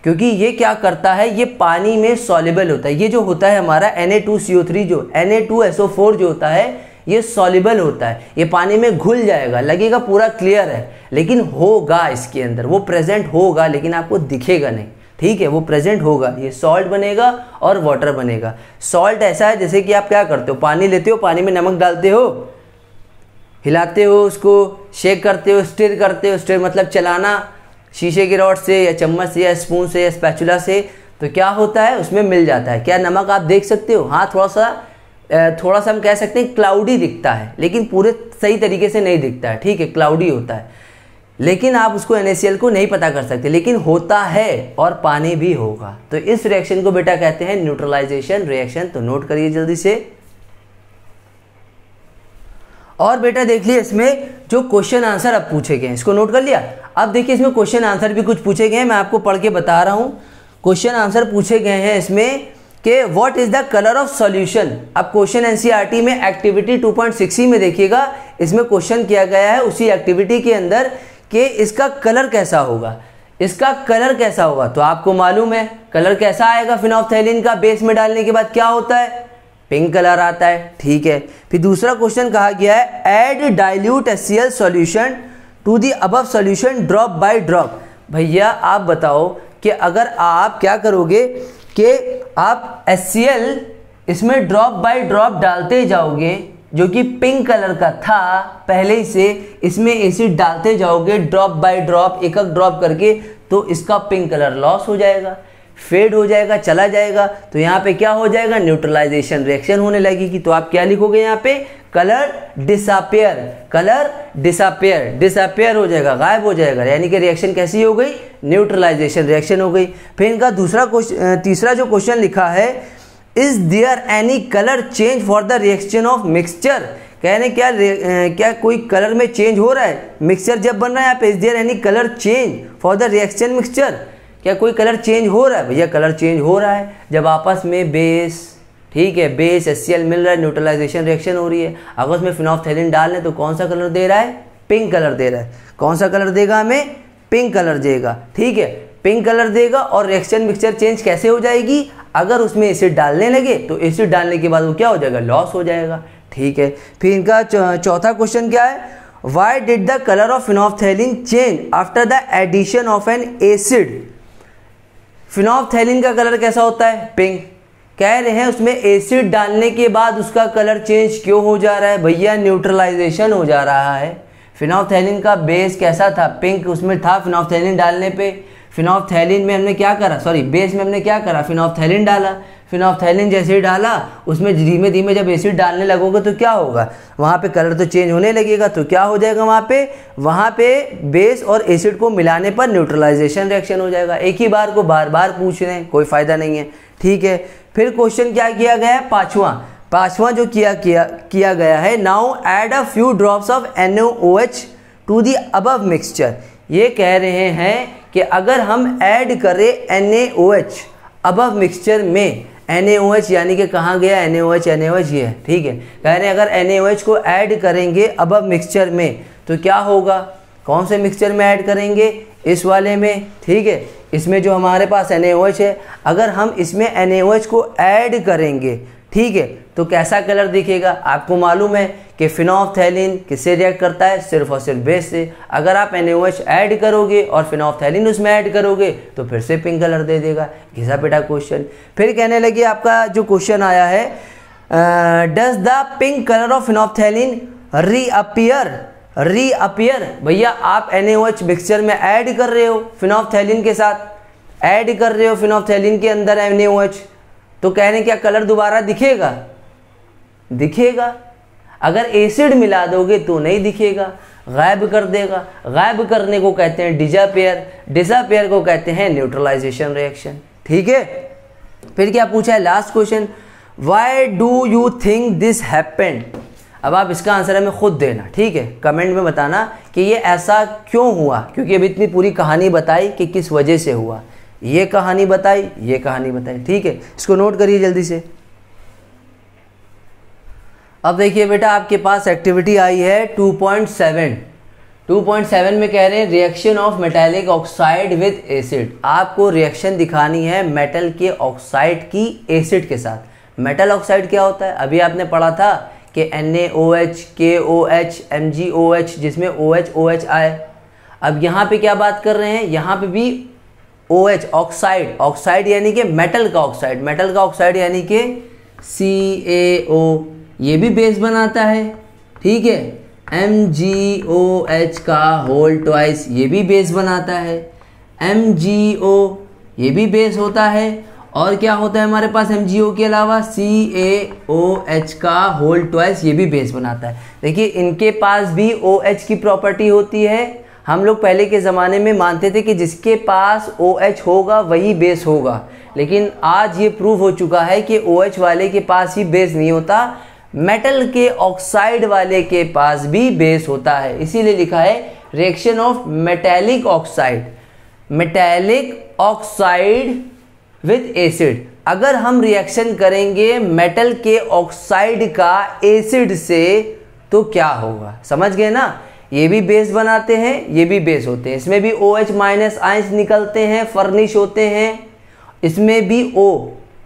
क्योंकि ये क्या करता है, ये पानी में सॉल्युबल होता है। ये जो होता है हमारा Na2CO3 जो Na2SO4 जो होता है ये सॉल्युबल होता है, ये पानी में घुल जाएगा, लगेगा पूरा क्लियर है, लेकिन होगा इसके अंदर, वो प्रेजेंट होगा लेकिन आपको दिखेगा नहीं, ठीक है, वो प्रेजेंट होगा। ये सॉल्ट बनेगा और वाटर बनेगा। सॉल्ट ऐसा है जैसे कि आप क्या करते हो, पानी लेते हो, पानी में नमक डालते हो, हिलाते हो, उसको शेक करते हो, स्टिर करते हो, स्टिर मतलब चलाना, शीशे की रॉड से या चम्मच से या स्पून से या स्पैचुला से, तो क्या होता है उसमें मिल जाता है। क्या नमक आप देख सकते हो, हाँ थोड़ा सा हम कह सकते हैं क्लाउडी दिखता है, लेकिन पूरे सही तरीके से नहीं दिखता है, ठीक है, क्लाउडी होता है, लेकिन आप उसको NaCl को नहीं पता कर सकते, लेकिन होता है और पानी भी होगा। तो इस रिएक्शन को बेटा कहते हैं न्यूट्रलाइजेशन रिएक्शन। तो नोट करिए जल्दी से। और बेटा देख लिया इसमें जो क्वेश्चन आंसर अब पूछे गए हैं, इसको नोट कर लिया। अब देखिए इसमें क्वेश्चन आंसर भी कुछ पूछे गए हैं, मैं आपको पढ़ के बता रहा हूँ। क्वेश्चन आंसर पूछे गए हैं इसमें कि what is the colour of solution. अब क्वेश्चन एनसीईआरटी में एक्टिविटी 2.6 में देखिएगा, इसमें क्वेश्चन किया गया है उसी एक्टिविटी के अंदर कि इसका कलर कैसा होगा, इसका कलर कैसा होगा। तो आपको मालूम है कलर कैसा आएगा, फिनोल्फथैलीन का बेस में डालने के बाद क्या होता है, पिंक कलर आता है, ठीक है। फिर दूसरा क्वेश्चन कहा गया है add dilute HCl solution to the above solution drop by drop. भैया आप बताओ कि अगर आप क्या करोगे कि आप HCl इसमें ड्रॉप बाय ड्रॉप डालते जाओगे, जो कि पिंक कलर का था पहले ही से, इसमें एसिड डालते जाओगे ड्रॉप बाय ड्रॉप, एक एक ड्रॉप करके, तो इसका पिंक कलर लॉस हो जाएगा, फेड हो जाएगा, चला जाएगा। तो यहाँ पे क्या हो जाएगा, न्यूट्रलाइजेशन रिएक्शन होने लगेगी। तो आप क्या लिखोगे यहाँ पे, colour disappear, colour disappear, disappear हो जाएगा, गायब हो जाएगा, यानी कि रिएक्शन कैसी हो गई, न्यूट्रलाइजेशन रिएक्शन हो गई। फिर इनका तीसरा जो क्वेश्चन लिखा है is there any colour change for the reaction of mixture. कहने क्या कोई कलर में चेंज हो रहा है, मिक्सचर जब बन रहा है यहाँ पे, is there any colour change for the reaction mixture, क्या कोई कलर चेंज हो रहा है। भैया कलर चेंज हो रहा है जब आपस में बेस, ठीक है, बेस HCl मिल रहा है, न्यूट्रलाइजेशन रिएक्शन हो रही है। अगर उसमें फिनोल्फथैलीन डाल लें तो कौन सा कलर दे रहा है, पिंक कलर दे रहा है। कौन सा कलर देगा हमें, पिंक कलर देगा, ठीक है, पिंक कलर देगा। और रिएक्शन मिक्सचर चेंज कैसे हो जाएगी, अगर उसमें एसिड डालने लगे तो एसिड डालने के बाद वो क्या हो जाएगा, लॉस हो जाएगा, ठीक है। फिर इनका चौथा क्वेश्चन क्या है, why did the colour of phenolphthalein change after the addition of an acid. Phenolphthalein का कलर कैसा होता है, पिंक। कह रहे हैं उसमें एसिड डालने के बाद उसका कलर चेंज क्यों हो जा रहा है, भैया न्यूट्रलाइजेशन हो जा रहा है। फिनोल्फथैलीन का बेस कैसा था, पिंक उसमें था फिनोल्फथैलीन डालने पे। फिनोल्फथैलीन में हमने क्या करा, सॉरी बेस में हमने क्या करा, फिनोल्फथैलीन डाला। फिनोल्फथैलीन जैसे ही डाला उसमें धीमे धीमे जब एसिड डालने लगोगे तो क्या होगा, वहाँ पे कलर तो चेंज होने लगेगा। तो क्या हो जाएगा वहाँ पे बेस और एसिड को मिलाने पर न्यूट्रलाइजेशन रिएक्शन हो जाएगा। एक ही बार को बार बार पूछ रहे हैं, कोई फ़ायदा नहीं है, ठीक है। फिर क्वेश्चन क्या किया गया है, पाँचवा जो किया गया है, now add a few drops of NaOH to the above mixture. ये कह रहे हैं कि अगर हम ऐड करें NaOH अबव मिक्सचर में, NaOH यानी कि कहाँ गया NaOH, ये है, ठीक है। कह रहे हैं अगर NaOH को ऐड करेंगे अबव मिक्सचर में तो क्या होगा, कौन से मिक्सचर में ऐड करेंगे, इस वाले में, ठीक है। इसमें जो हमारे पास NaOH है, अगर हम इसमें NaOH को ऐड करेंगे, ठीक है, तो कैसा कलर दिखेगा। आपको मालूम है कि फिनोल्फथैलीन किससे रिएक्ट करता है, सिर्फ और सिर्फ बेस से। अगर आप NaOH ऐड करोगे और फिनोल्फथैलीन उसमें ऐड करोगे तो फिर से पिंक कलर दे देगा। घिसा पिटा क्वेश्चन। फिर कहने लगे आपका जो क्वेश्चन आया है, does the pink colour of phenolphthalein reappear. भैया आप NaOH मिक्सचर में ऐड कर रहे हो फिनोल्फथैलीन के साथ, ऐड कर रहे हो फिनोल्फथैलीन के अंदर NaOH, तो कह रहे हैं क्या कलर दोबारा दिखेगा, दिखेगा। अगर एसिड मिला दोगे तो नहीं दिखेगा, गायब कर देगा। गायब करने को कहते हैं डिसअपियर, डिसअपियर को कहते हैं न्यूट्रलाइजेशन रिएक्शन, ठीक है। फिर क्या पूछा है last question, why do you think this happened. अब आप इसका आंसर हमें खुद देना, ठीक है, कमेंट में बताना कि ये ऐसा क्यों हुआ, क्योंकि अभी इतनी पूरी कहानी बताई कि किस वजह से हुआ, ये कहानी बताई, ये कहानी बताई, ठीक है। इसको नोट करिए जल्दी से। अब देखिए बेटा आपके पास एक्टिविटी आई है 2.7। 2.7 में कह रहे हैं reaction of metallic oxide with acid. आपको रिएक्शन दिखानी है मेटल के ऑक्साइड की एसिड के साथ। मेटल ऑक्साइड क्या होता है, अभी आपने पढ़ा था कि NaOH, KOH, MgOH, जिसमें OH आए। अब यहाँ पे क्या बात कर रहे हैं, यहाँ पे भी OH ऑक्साइड, ऑक्साइड यानी कि मेटल का ऑक्साइड, मेटल का ऑक्साइड यानी कि CaO, ये भी बेस बनाता है, ठीक है। MgOH का होल ट्वाइस, ये भी बेस बनाता है। MgO ये भी बेस होता है। और क्या होता है हमारे पास MgO के अलावा, CaOH का होल ट्वाइस, ये भी बेस बनाता है। देखिए इनके पास भी OH की प्रॉपर्टी होती है। हम लोग पहले के ज़माने में मानते थे कि जिसके पास OH होगा वही बेस होगा, लेकिन आज ये प्रूव हो चुका है कि OH वाले के पास ही बेस नहीं होता, मेटल के ऑक्साइड वाले के पास भी बेस होता है। इसीलिए लिखा है reaction of metallic oxide, metallic oxide with acid. अगर हम रिएक्शन करेंगे मेटल के ऑक्साइड का एसिड से तो क्या होगा, समझ गए ना। ये भी बेस बनाते हैं, ये भी बेस होते हैं, इसमें भी OH माइनस आयंस निकलते हैं, फर्निश होते हैं, इसमें भी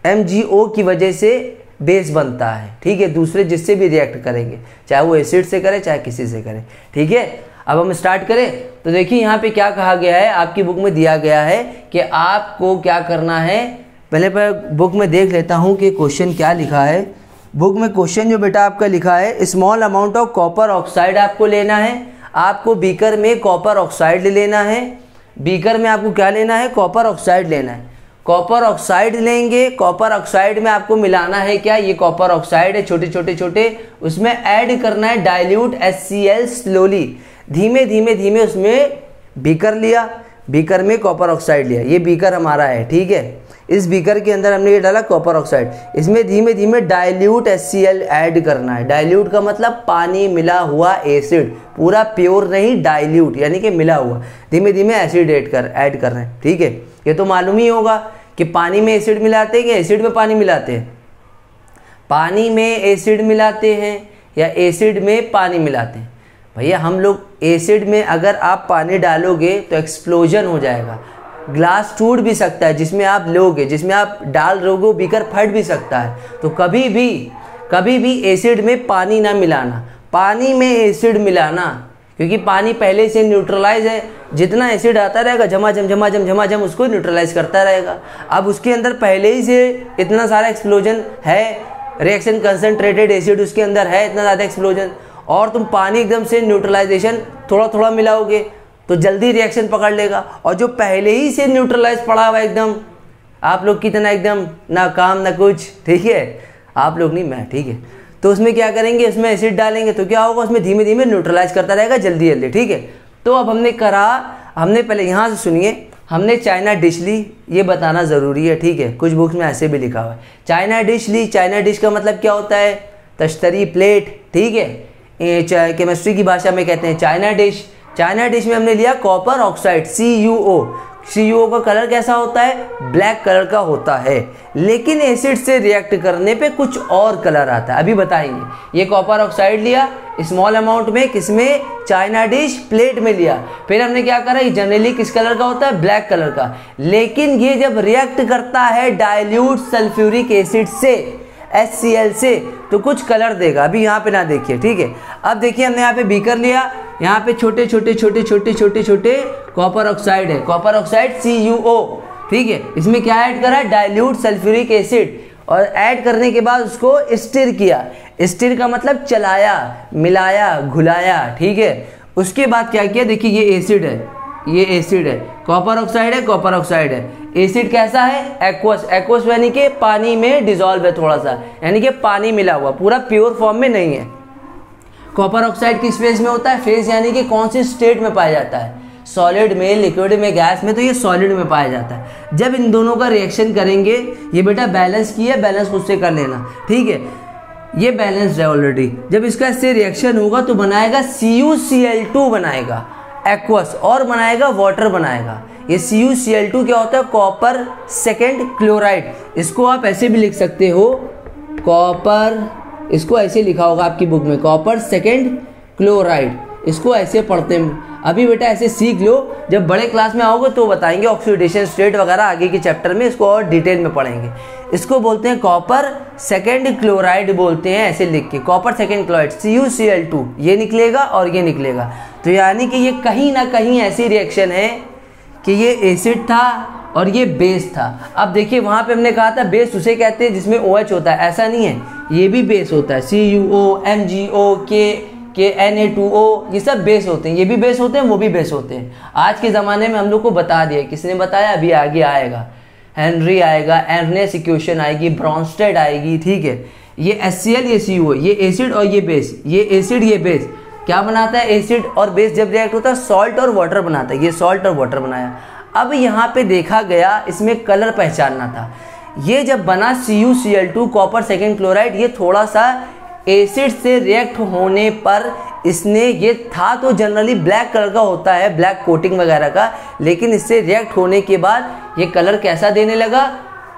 MgO की वजह से बेस बनता है, ठीक है। दूसरे जिससे भी रिएक्ट करेंगे, चाहे वो एसिड से करे चाहे किसी से करे, ठीक है। अब हम स्टार्ट करें तो देखिए यहाँ पे क्या कहा गया है, आपकी बुक में दिया गया है कि आपको क्या करना है। पहले बुक में देख लेता हूँ कि क्वेश्चन क्या लिखा है। बुक में क्वेश्चन जो बेटा आपका लिखा है, small amount of copper oxide आपको लेना है। आपको बीकर में कॉपर ऑक्साइड लेना है, बीकर में आपको क्या लेना है, कॉपर ऑक्साइड लेना है। कॉपर ऑक्साइड लेंगे, कॉपर ऑक्साइड में आपको मिलाना है क्या, ये कॉपर ऑक्साइड है छोटे छोटे छोटे, उसमें ऐड करना है डाइल्यूट HCl स्लोली, धीमे धीमे धीमे उसमें बीकर लिया, बीकर में कॉपर ऑक्साइड लिया, ये बीकर हमारा है, ठीक है। इस बीकर के अंदर हमने ये डाला कॉपर ऑक्साइड, इसमें धीमे धीमे डाइल्यूट HCl ऐड करना है। डाइल्यूट का मतलब पानी मिला हुआ एसिड, पूरा प्योर नहीं, डाइल्यूट यानी कि मिला हुआ, धीमे धीमे एसिड ऐड कर रहे हैं, ठीक है। ये तो मालूम ही होगा कि पानी में एसिड मिलाते हैं कि एसिड में पानी मिलाते हैं, पानी में एसिड मिलाते हैं या एसिड में पानी मिलाते हैं। भैया हम लोग एसिड में अगर आप पानी डालोगे तो एक्सप्लोजन हो जाएगा, ग्लास टूट भी सकता है, जिसमें आप लोगे, जिसमें आप डाल रहोगे बीकर फट भी सकता है। तो कभी भी एसिड में पानी ना मिलाना, पानी में एसिड मिलाना, क्योंकि पानी पहले से न्यूट्रलाइज है, जितना एसिड आता रहेगा झमाझम उसको न्यूट्रलाइज करता रहेगा। अब उसके अंदर पहले ही से इतना सारा एक्सप्लोजन है, रिएक्शन कंसनट्रेटेड एसिड उसके अंदर है, इतना ज़्यादा एक्सप्लोजन, और तुम पानी एकदम से न्यूट्रलाइजेशन थोड़ा थोड़ा मिलाओगे तो जल्दी रिएक्शन पकड़ लेगा। और जो पहले ही से न्यूट्रलाइज पड़ा हुआ एकदम, आप लोग कितना एकदम ना काम ना कुछ, ठीक है, आप लोग नहीं मैं, ठीक है। तो उसमें क्या करेंगे, उसमें एसिड डालेंगे तो क्या होगा, उसमें धीमे धीमे न्यूट्रलाइज करता रहेगा जल्दी जल्दी, ठीक है। तो अब हमने पहले यहाँ से सुनिए, हमने चाइना डिश ली, ये बताना ज़रूरी है, ठीक है। कुछ बुक्स में ऐसे भी लिखा हुआ है चाइना डिश ली। चाइना डिश का मतलब क्या होता है, तश्तरी प्लेट, ठीक है। केमिस्ट्री की भाषा में कहते हैं चाइना डिश। चाइना डिश में हमने लिया कॉपर ऑक्साइड CuO, CuO का कलर कैसा होता है, ब्लैक कलर का होता है, लेकिन एसिड से रिएक्ट करने पे कुछ और कलर आता है, अभी बताएंगे। ये कॉपर ऑक्साइड लिया स्मॉल अमाउंट में, किसमें, चाइना डिश प्लेट में लिया, फिर हमने क्या करा, ये जनरली किस कलर का होता है, ब्लैक कलर का, लेकिन ये जब रिएक्ट करता है डाइल्यूट सल्फ्यूरिक एसिड से, HCl से, तो कुछ कलर देगा। अभी यहाँ पे ना देखिए, ठीक है। अब देखिए हमने यहाँ पे बीकर लिया, यहाँ पे छोटे छोटे छोटे छोटे छोटे छोटे कॉपर ऑक्साइड है, कॉपर ऑक्साइड CuO, ठीक है। इसमें क्या ऐड करा, डाइल्यूट सल्फ्यूरिक एसिड, और ऐड करने के बाद उसको स्टिर किया, स्टिर का मतलब चलाया, मिलाया, घुलाया, ठीक है। उसके बाद क्या किया, देखिए ये एसिड है, ये एसिड है, कॉपर ऑक्साइड है, कॉपर ऑक्साइड है, एसिड कैसा है, एक्वस, एक्वस यानी कि पानी में डिसॉल्व है थोड़ा सा, यानी कि पानी मिला हुआ, पूरा प्योर फॉर्म में नहीं है। कॉपर ऑक्साइड किस फेज में होता है, फेज यानी कि कौन सी स्टेट में पाया जाता है, सॉलिड में, लिक्विड में, गैस में, तो ये सॉलिड में पाया जाता है। जब इन दोनों का रिएक्शन करेंगे, ये बेटा बैलेंस की है, बैलेंस खुद से कर लेना, ठीक है, ये बैलेंस्ड है ऑलरेडी। जब इसका इससे रिएक्शन होगा तो बनाएगा CuCl2 बनाएगा एक्वस, और बनाएगा वाटर बनाएगा। ये CuCl2 क्या होता है, कॉपर सेकेंड क्लोराइड, इसको आप ऐसे भी लिख सकते हो, कॉपर, इसको ऐसे लिखा होगा आपकी बुक में, कॉपर सेकेंड क्लोराइड, इसको ऐसे पढ़ते हैं। अभी बेटा ऐसे सीख लो, जब बड़े क्लास में आओगे तो बताएंगे ऑक्सीडेशन स्टेट वगैरह आगे के चैप्टर में, इसको और डिटेल में पढ़ेंगे। इसको बोलते हैं कॉपर सेकेंड क्लोराइड बोलते हैं, ऐसे लिख के, कॉपर सेकेंड क्लोराइड CuCl2, ये निकलेगा और ये निकलेगा। तो यानी कि ये कहीं ना कहीं ऐसी रिएक्शन है कि ये एसिड था और ये बेस था। अब देखिए वहाँ पे हमने कहा था बेस उसे कहते हैं जिसमें OH होता है, ऐसा नहीं है, ये भी बेस होता है, CuO, MgO, Na2O, ये सब बेस होते हैं, ये भी बेस होते हैं, वो भी बेस होते हैं। आज के ज़माने में हम लोग को बता दिया, किसने बताया, अभी आगे आएगा, हेनरी आएगा, एर्नेस्ट इक्वेशन आएगी, ब्रॉन्स्टेड आएगी, ठीक है। ये HCl, ये CuO, ये एसिड और ये बेस, ये एसिड ये बेस क्या बनाता है, एसिड और बेस जब रिएक्ट होता है सॉल्ट और वाटर बनाता है, ये सॉल्ट और वाटर बनाया। अब यहाँ पे देखा गया, इसमें कलर पहचानना था। ये जब बना CuCl2 कॉपर सेकेंड क्लोराइड, ये थोड़ा सा एसिड से रिएक्ट होने पर इसने, ये था तो जनरली ब्लैक कलर का होता है, ब्लैक कोटिंग वगैरह का, लेकिन इससे रिएक्ट होने के बाद ये कलर कैसा देने लगा,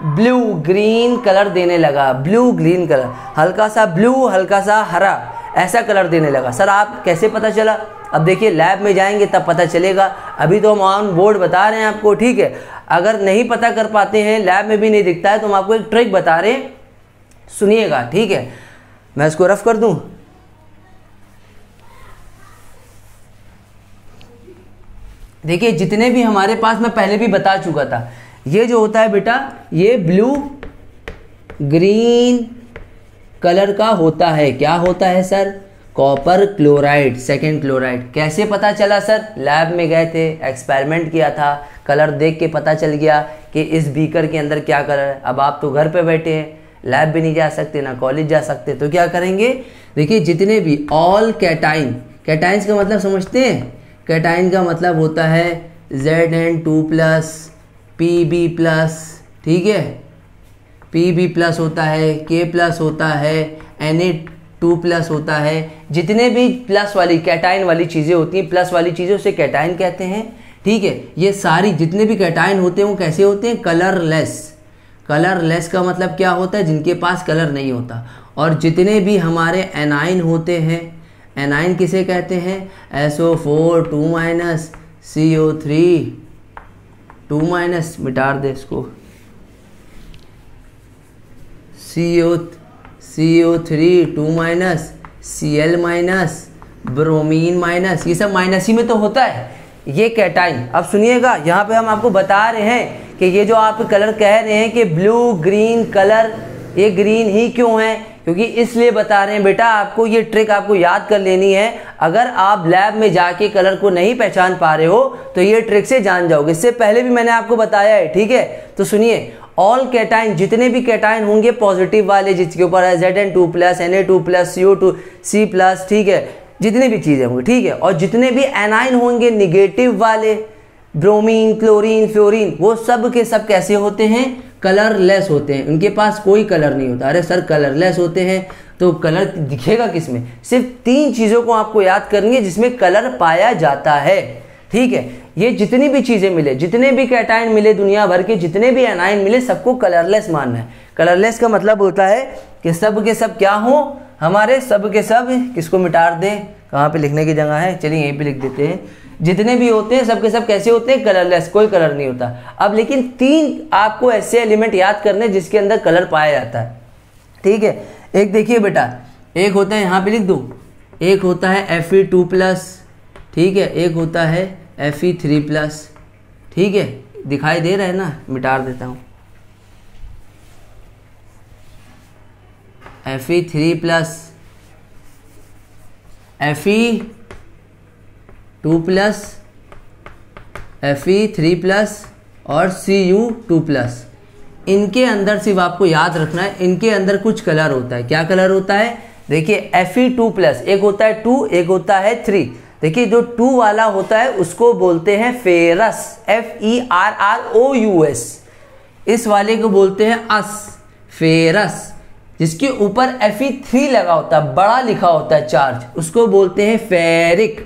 ब्लू ग्रीन कलर देने लगा, ब्लू ग्रीन कलर, हल्का सा ब्लू, हल्का सा हरा, ऐसा कलर देने लगा। सर आप कैसे पता चला, अब देखिए लैब में जाएंगे तब पता चलेगा, अभी तो हम ऑन बोर्ड बता रहे हैं आपको, ठीक है। अगर नहीं पता कर पाते हैं, लैब में भी नहीं दिखता है, तो हम आपको एक ट्रिक बता रहे हैं, सुनिएगा, ठीक है। मैं इसको रफ कर दूं, देखिए जितने भी हमारे पास, मैं पहले भी बता चुका था, ये जो होता है बेटा, ये ब्लू ग्रीन कलर का होता है, क्या होता है sir, copper chloride second chloride. कैसे पता चला सर, लैब में गए थे, एक्सपेरिमेंट किया था, कलर देख के पता चल गया कि इस बीकर के अंदर क्या कलर है। अब आप तो घर पे बैठे हैं, लैब भी नहीं जा सकते, ना कॉलेज जा सकते, तो क्या करेंगे, देखिए जितने भी ऑल कैटाइन, कैटाइंस का मतलब समझते हैं, कैटाइन का मतलब होता है Zn2+, Pb+, ठीक है, Pb+ होता है, K+ होता है, Na2+ होता है, जितने भी प्लस वाली कैटाइन वाली चीज़ें होती हैं, प्लस वाली चीज़ें उसे कैटाइन कहते हैं, ठीक है। ये सारी जितने भी कैटाइन होते हैं वो कैसे होते हैं, कलरलेस। कलरलेस का मतलब क्या होता है, जिनके पास कलर नहीं होता। और जितने भी हमारे एनाइन होते हैं, एनाइन किसे कहते हैं, SO4 2- CO3 2-, मिटा दे इसको, CO3 2-, Cl-, ब्रोमीन -, ये सब माइनस ही में तो होता है, ये कैटाइन। अब सुनिएगा, यहाँ पे हम आपको बता रहे हैं कि ये जो आप कलर कह रहे हैं कि ब्लू ग्रीन कलर, ये ग्रीन ही क्यों है, क्योंकि इसलिए बता रहे हैं बेटा, आपको ये ट्रिक आपको याद कर लेनी है। अगर आप लैब में जाके कलर को नहीं पहचान पा रहे हो तो ये ट्रिक से जान जाओगे, इससे पहले भी मैंने आपको बताया है, ठीक है। तो सुनिए, ऑल कैटाइन, जितने भी कैटाइन होंगे पॉजिटिव वाले, जिसके ऊपर है Zn2+, Na2+, CO2, C+, ठीक है, जितने भी चीज़ें होंगी, ठीक है। और जितने भी एनाइन होंगे निगेटिव वाले, ब्रोमीन, क्लोरीन, फ्लोरीन, वो सब के सब कैसे होते हैं, कलरलेस होते हैं, उनके पास कोई कलर नहीं होता। अरे सर कलरलेस होते हैं तो कलर दिखेगा किसमें, सिर्फ 3 चीज़ों को आपको याद करनी है जिसमें कलर पाया जाता है, ठीक है। ये जितनी भी चीज़ें मिले, जितने भी कैटायन मिले दुनिया भर के, जितने भी एनायन मिले, सबको कलरलेस मानना है। कलरलेस का मतलब होता है कि सब के सब क्या हो, हमारे सब के सब, किसको मिटा दें, कहाँ पे लिखने की जगह है, चलिए यहीं पे लिख देते हैं, जितने भी होते हैं सब के सब कैसे होते हैं, कलरलेस, कोई कलर नहीं होता। अब लेकिन 3 आपको ऐसे एलिमेंट याद करने जिसके अंदर कलर पाया जाता है, ठीक है। एक देखिए बेटा, एक होता है, यहाँ पे लिख दूँ, एक होता है Fe2+, ठीक है, एक होता है Fe3+, ठीक है, दिखाई दे रहा है ना, मिटा देता हूँ, Fe3+, Fe2+, Fe3+ और Cu2+। इनके अंदर सिर्फ आपको याद रखना है, इनके अंदर कुछ कलर होता है। क्या कलर होता है, देखिए Fe2+, एक होता है 2, एक होता है 3। देखिए जो 2 वाला होता है उसको बोलते हैं फेरस, Ferrous। इस वाले को बोलते हैं फेरस। जिसके ऊपर Fe3 लगा होता है, बड़ा लिखा होता है चार्ज, उसको बोलते हैं फेरिक,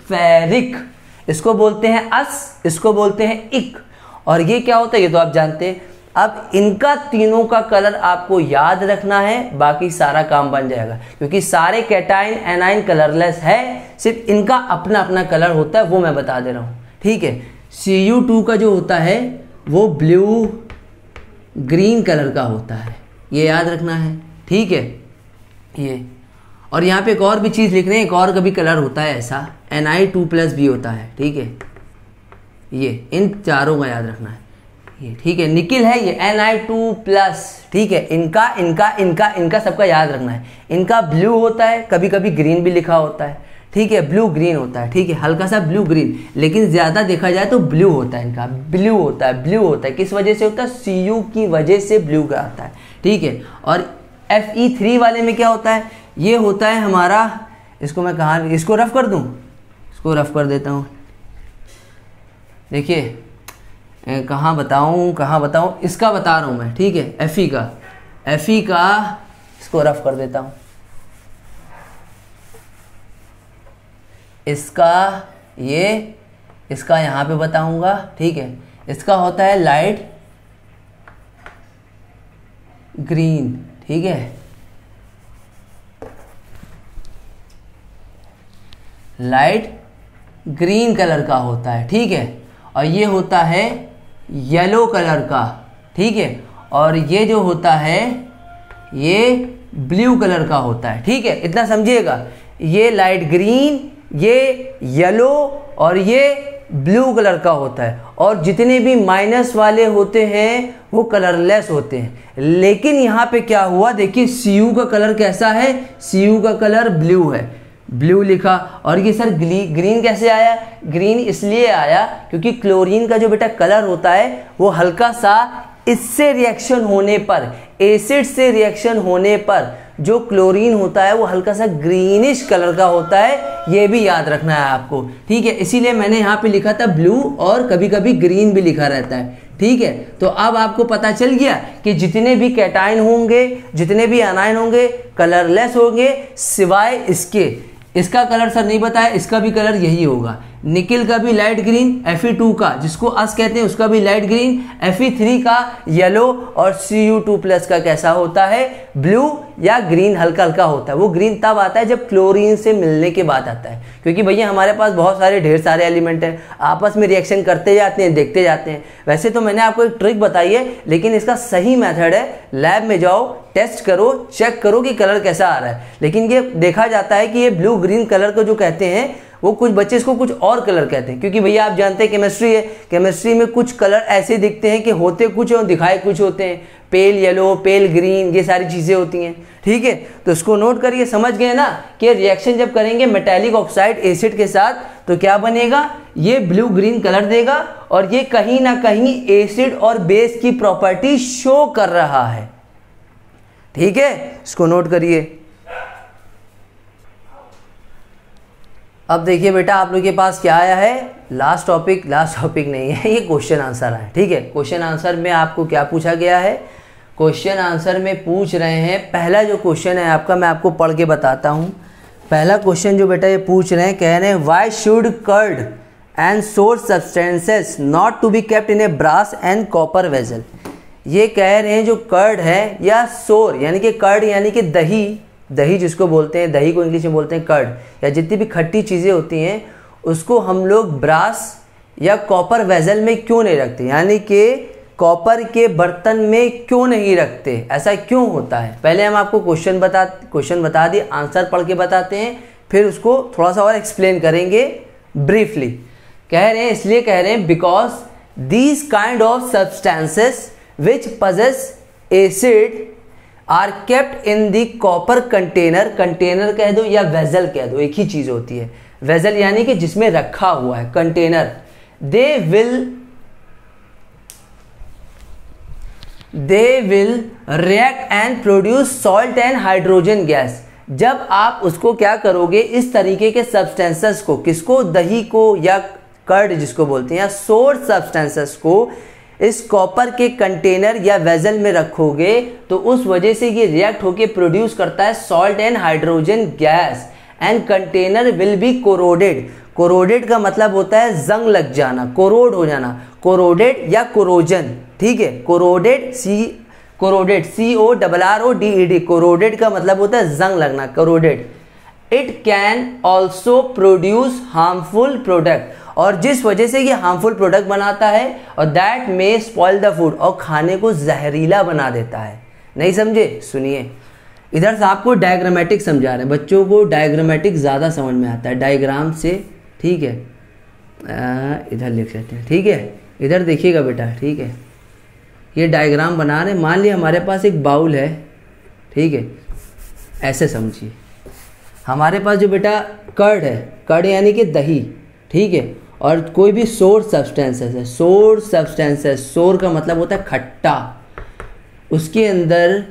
फेरिक। इसको बोलते हैं इसको बोलते हैं इक। और ये क्या होता है ये तो आप जानते हैं। अब इनका तीनों का कलर आपको याद रखना है, बाकी सारा काम बन जाएगा, क्योंकि सारे कैटायन एनायन कलरलेस है, सिर्फ इनका अपना अपना कलर होता है, वो मैं बता दे रहा हूँ, ठीक है। Cu2 का जो होता है वो ब्लू ग्रीन कलर का होता है, ये याद रखना है, ठीक है। ये और यहाँ पे एक और भी चीज़ लिख रहे हैं, एक और का भी कलर होता है ऐसा, Ni2+ भी होता है, ठीक है। ये इन चारों का याद रखना है, ये ठीक है। निकिल है ये Ni2+, ठीक है। इनका इनका इनका इनका सबका याद रखना है। इनका ब्लू होता है, कभी कभी ग्रीन भी लिखा होता है, ठीक है, ब्लू ग्रीन होता है, ठीक है, हल्का सा ब्लू ग्रीन, लेकिन ज़्यादा देखा जाए तो ब्लू होता है। इनका ब्लू होता है, ब्लू होता है, किस वजह से होता है, Cu की वजह से ब्लू का आता है, ठीक है। और Fe3 वाले में क्या होता है, ये होता है हमारा, इसको मैं कहाँ, इसको रफ कर दूँ, इसको रफ कर देता हूँ, देखिए कहाँ बताऊँ, इसका बता रहा हूँ मैं, ठीक है, Fe का इसको रफ कर देता हूँ, इसका यहाँ पे बताऊंगा, ठीक है। इसका होता है लाइट ग्रीन, ठीक है, लाइट ग्रीन कलर का होता है, ठीक है। और ये होता है येलो कलर का, ठीक है। और ये जो होता है ये ब्लू कलर का होता है, ठीक है, इतना समझिएगा। ये लाइट ग्रीन, ये येलो और ये ब्लू कलर का होता है। और जितने भी माइनस वाले होते हैं वो कलरलेस होते हैं। लेकिन यहाँ पे क्या हुआ, देखिए Cu का कलर कैसा है, Cu का कलर ब्लू है, ब्लू लिखा। और ये सर ग्रीन कैसे आया, ग्रीन इसलिए आया क्योंकि क्लोरीन का जो बेटा कलर होता है वो हल्का सा इससे रिएक्शन होने पर, एसिड से रिएक्शन होने पर जो क्लोरीन होता है वो हल्का सा ग्रीनिश कलर का होता है, ये भी याद रखना है आपको, ठीक है। इसीलिए मैंने यहाँ पे लिखा था ब्लू और कभी कभी ग्रीन भी लिखा रहता है, ठीक है। तो अब आपको पता चल गया कि जितने भी कैटायन होंगे, जितने भी एनायन होंगे, कलरलेस होंगे, सिवाय इसका कलर सर नहीं बताया, इसका भी कलर यही होगा। निकिल का भी लाइट ग्रीन, Fe2 का जिसको अस कहते हैं उसका भी लाइट ग्रीन, Fe3 का येलो और Cu2+ का कैसा होता है, ब्लू या ग्रीन हल्का हल्का होता है। वो ग्रीन तब आता है जब क्लोरीन से मिलने के बाद आता है, क्योंकि भैया हमारे पास बहुत सारे ढेर सारे एलिमेंट हैं, आपस में रिएक्शन करते जाते हैं, देखते जाते हैं। वैसे तो मैंने आपको एक ट्रिक बताई है, लेकिन इसका सही मेथड है लैब में जाओ, टेस्ट करो, चेक करो कि कलर कैसा आ रहा है। लेकिन ये देखा जाता है कि ये ब्लू ग्रीन कलर को जो कहते हैं वो कुछ बच्चे इसको कुछ और कलर कहते हैं, क्योंकि भैया आप जानते हैं केमिस्ट्री है, केमिस्ट्री में कुछ कलर ऐसे दिखते हैं कि होते कुछ और दिखाए कुछ होते हैं, पेल येलो, पेल ग्रीन, ये सारी चीज़ें होती हैं, ठीक है। तो इसको नोट करिए, समझ गए ना कि रिएक्शन जब करेंगे मेटालिक ऑक्साइड एसिड के साथ तो क्या बनेगा, ये ब्लू ग्रीन कलर देगा और ये कहीं ना कहीं एसिड और बेस की प्रॉपर्टी शो कर रहा है, ठीक है, इसको नोट करिए। अब देखिए बेटा आप लोग के पास क्या आया है, लास्ट टॉपिक नहीं है, ये क्वेश्चन आंसर है, ठीक है। क्वेश्चन आंसर में आपको क्या पूछा गया है, क्वेश्चन आंसर में पूछ रहे हैं, पहला जो क्वेश्चन है आपका मैं आपको पढ़ के बताता हूँ। पहला क्वेश्चन जो बेटा ये पूछ रहे हैं, कह रहे हैं why should curd and sour substances not to be kept in a brass and copper vessel. ये कह रहे हैं जो कर्ड है या सोर यानी कि कर्ड यानी कि दही, दही जिसको बोलते हैं, दही को इंग्लिश में बोलते हैं कर्ड, या जितनी भी खट्टी चीज़ें होती हैं उसको हम लोग ब्रास या कॉपर वेजल में क्यों नहीं रखते, यानी कि कॉपर के बर्तन में क्यों नहीं रखते, ऐसा क्यों होता है। पहले हम आपको क्वेश्चन बता दिए, आंसर पढ़ के बताते हैं, फिर उसको थोड़ा सा और एक्सप्लेन करेंगे ब्रीफली। कह रहे हैं, इसलिए कह रहे हैं because these kind of substances which possess acid are kept in the copper container, container कह दो या वेजल कह दो, एक ही चीज़ होती है। वेजल यानी कि जिसमें रखा हुआ है, container. They will react and produce salt and hydrogen gas. जब आप उसको क्या करोगे, इस तरीके के सब्सटेंसेस को, किसको, दही को या कर्ड जिसको बोलते हैं, या सोर्स सब्सटेंसेस को इस कॉपर के कंटेनर या वेजल में रखोगे तो उस वजह से ये रिएक्ट होके प्रोड्यूस करता है salt and hydrogen gas, and container will be corroded. Corroded का मतलब होता है जंग लग जाना, कोरोड हो जाना, कोरोडेड या कोरोजन, ठीक है। कोरोडेड CORRODED, कोरोडेड का मतलब होता है जंग लगना, corroded. It can also produce harmful product, और जिस वजह से ये हार्मफुल प्रोडक्ट बनाता है, और that may spoil the food, और खाने को जहरीला बना देता है। नहीं समझे, सुनिए, इधर से आपको डायग्रामेटिक समझा रहे हैं, बच्चों को डायग्रामेटिक ज़्यादा समझ में आता है डायग्राम से, ठीक है। इधर लिख लेते हैं, ठीक है, इधर देखिएगा बेटा, ठीक है। ये डायग्राम बना रहे हैं, मान लिया हमारे पास एक बाउल है, ठीक है, ऐसे समझिए। हमारे पास जो बेटा कर्ड है, कर्ड यानी कि दही, ठीक है, और कोई भी सोर सब्सटेंसेस है, सोर सब्सटेंसेस, सोर का मतलब होता है खट्टा। उसके अंदर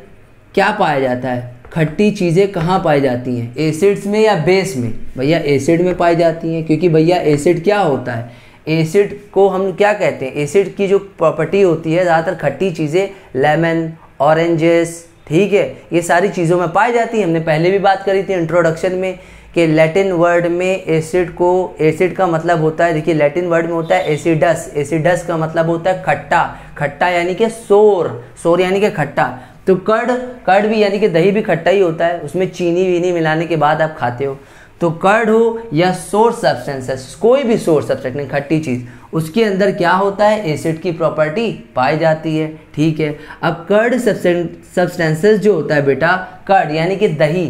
क्या पाया जाता है, खट्टी चीज़ें कहाँ पाई जाती हैं, एसिड्स में या बेस में? भैया एसिड में पाई जाती हैं, क्योंकि भैया एसिड क्या होता है, एसिड को हम क्या कहते हैं, एसिड की जो प्रॉपर्टी होती है ज़्यादातर खट्टी चीज़ें, लेमन, ऑरेंजेस, ठीक है, ये सारी चीज़ों में पाई जाती हैं। हमने पहले भी बात करी थी इंट्रोडक्शन में कि लैटिन वर्ड में एसिड को, एसिड का मतलब होता है, देखिए लैटिन वर्ड में होता है एसिडस, एसिडस का मतलब होता है खट्टा, खट्टा यानी कि सोर, सोर यानी कि खट्टा। तो कर्ड भी यानी कि दही भी खट्टा ही होता है, उसमें चीनी वीनी मिलाने के बाद आप खाते हो। तो कर्ड हो या सोर सब्सटेंसेस, कोई भी सोर सब्सटेंस, खट्टी चीज़, उसके अंदर क्या होता है, एसिड की प्रॉपर्टी पाई जाती है, ठीक है। अब कर्ड सब्सटेंसेस जो होता है बेटा, कर्ड यानी कि दही,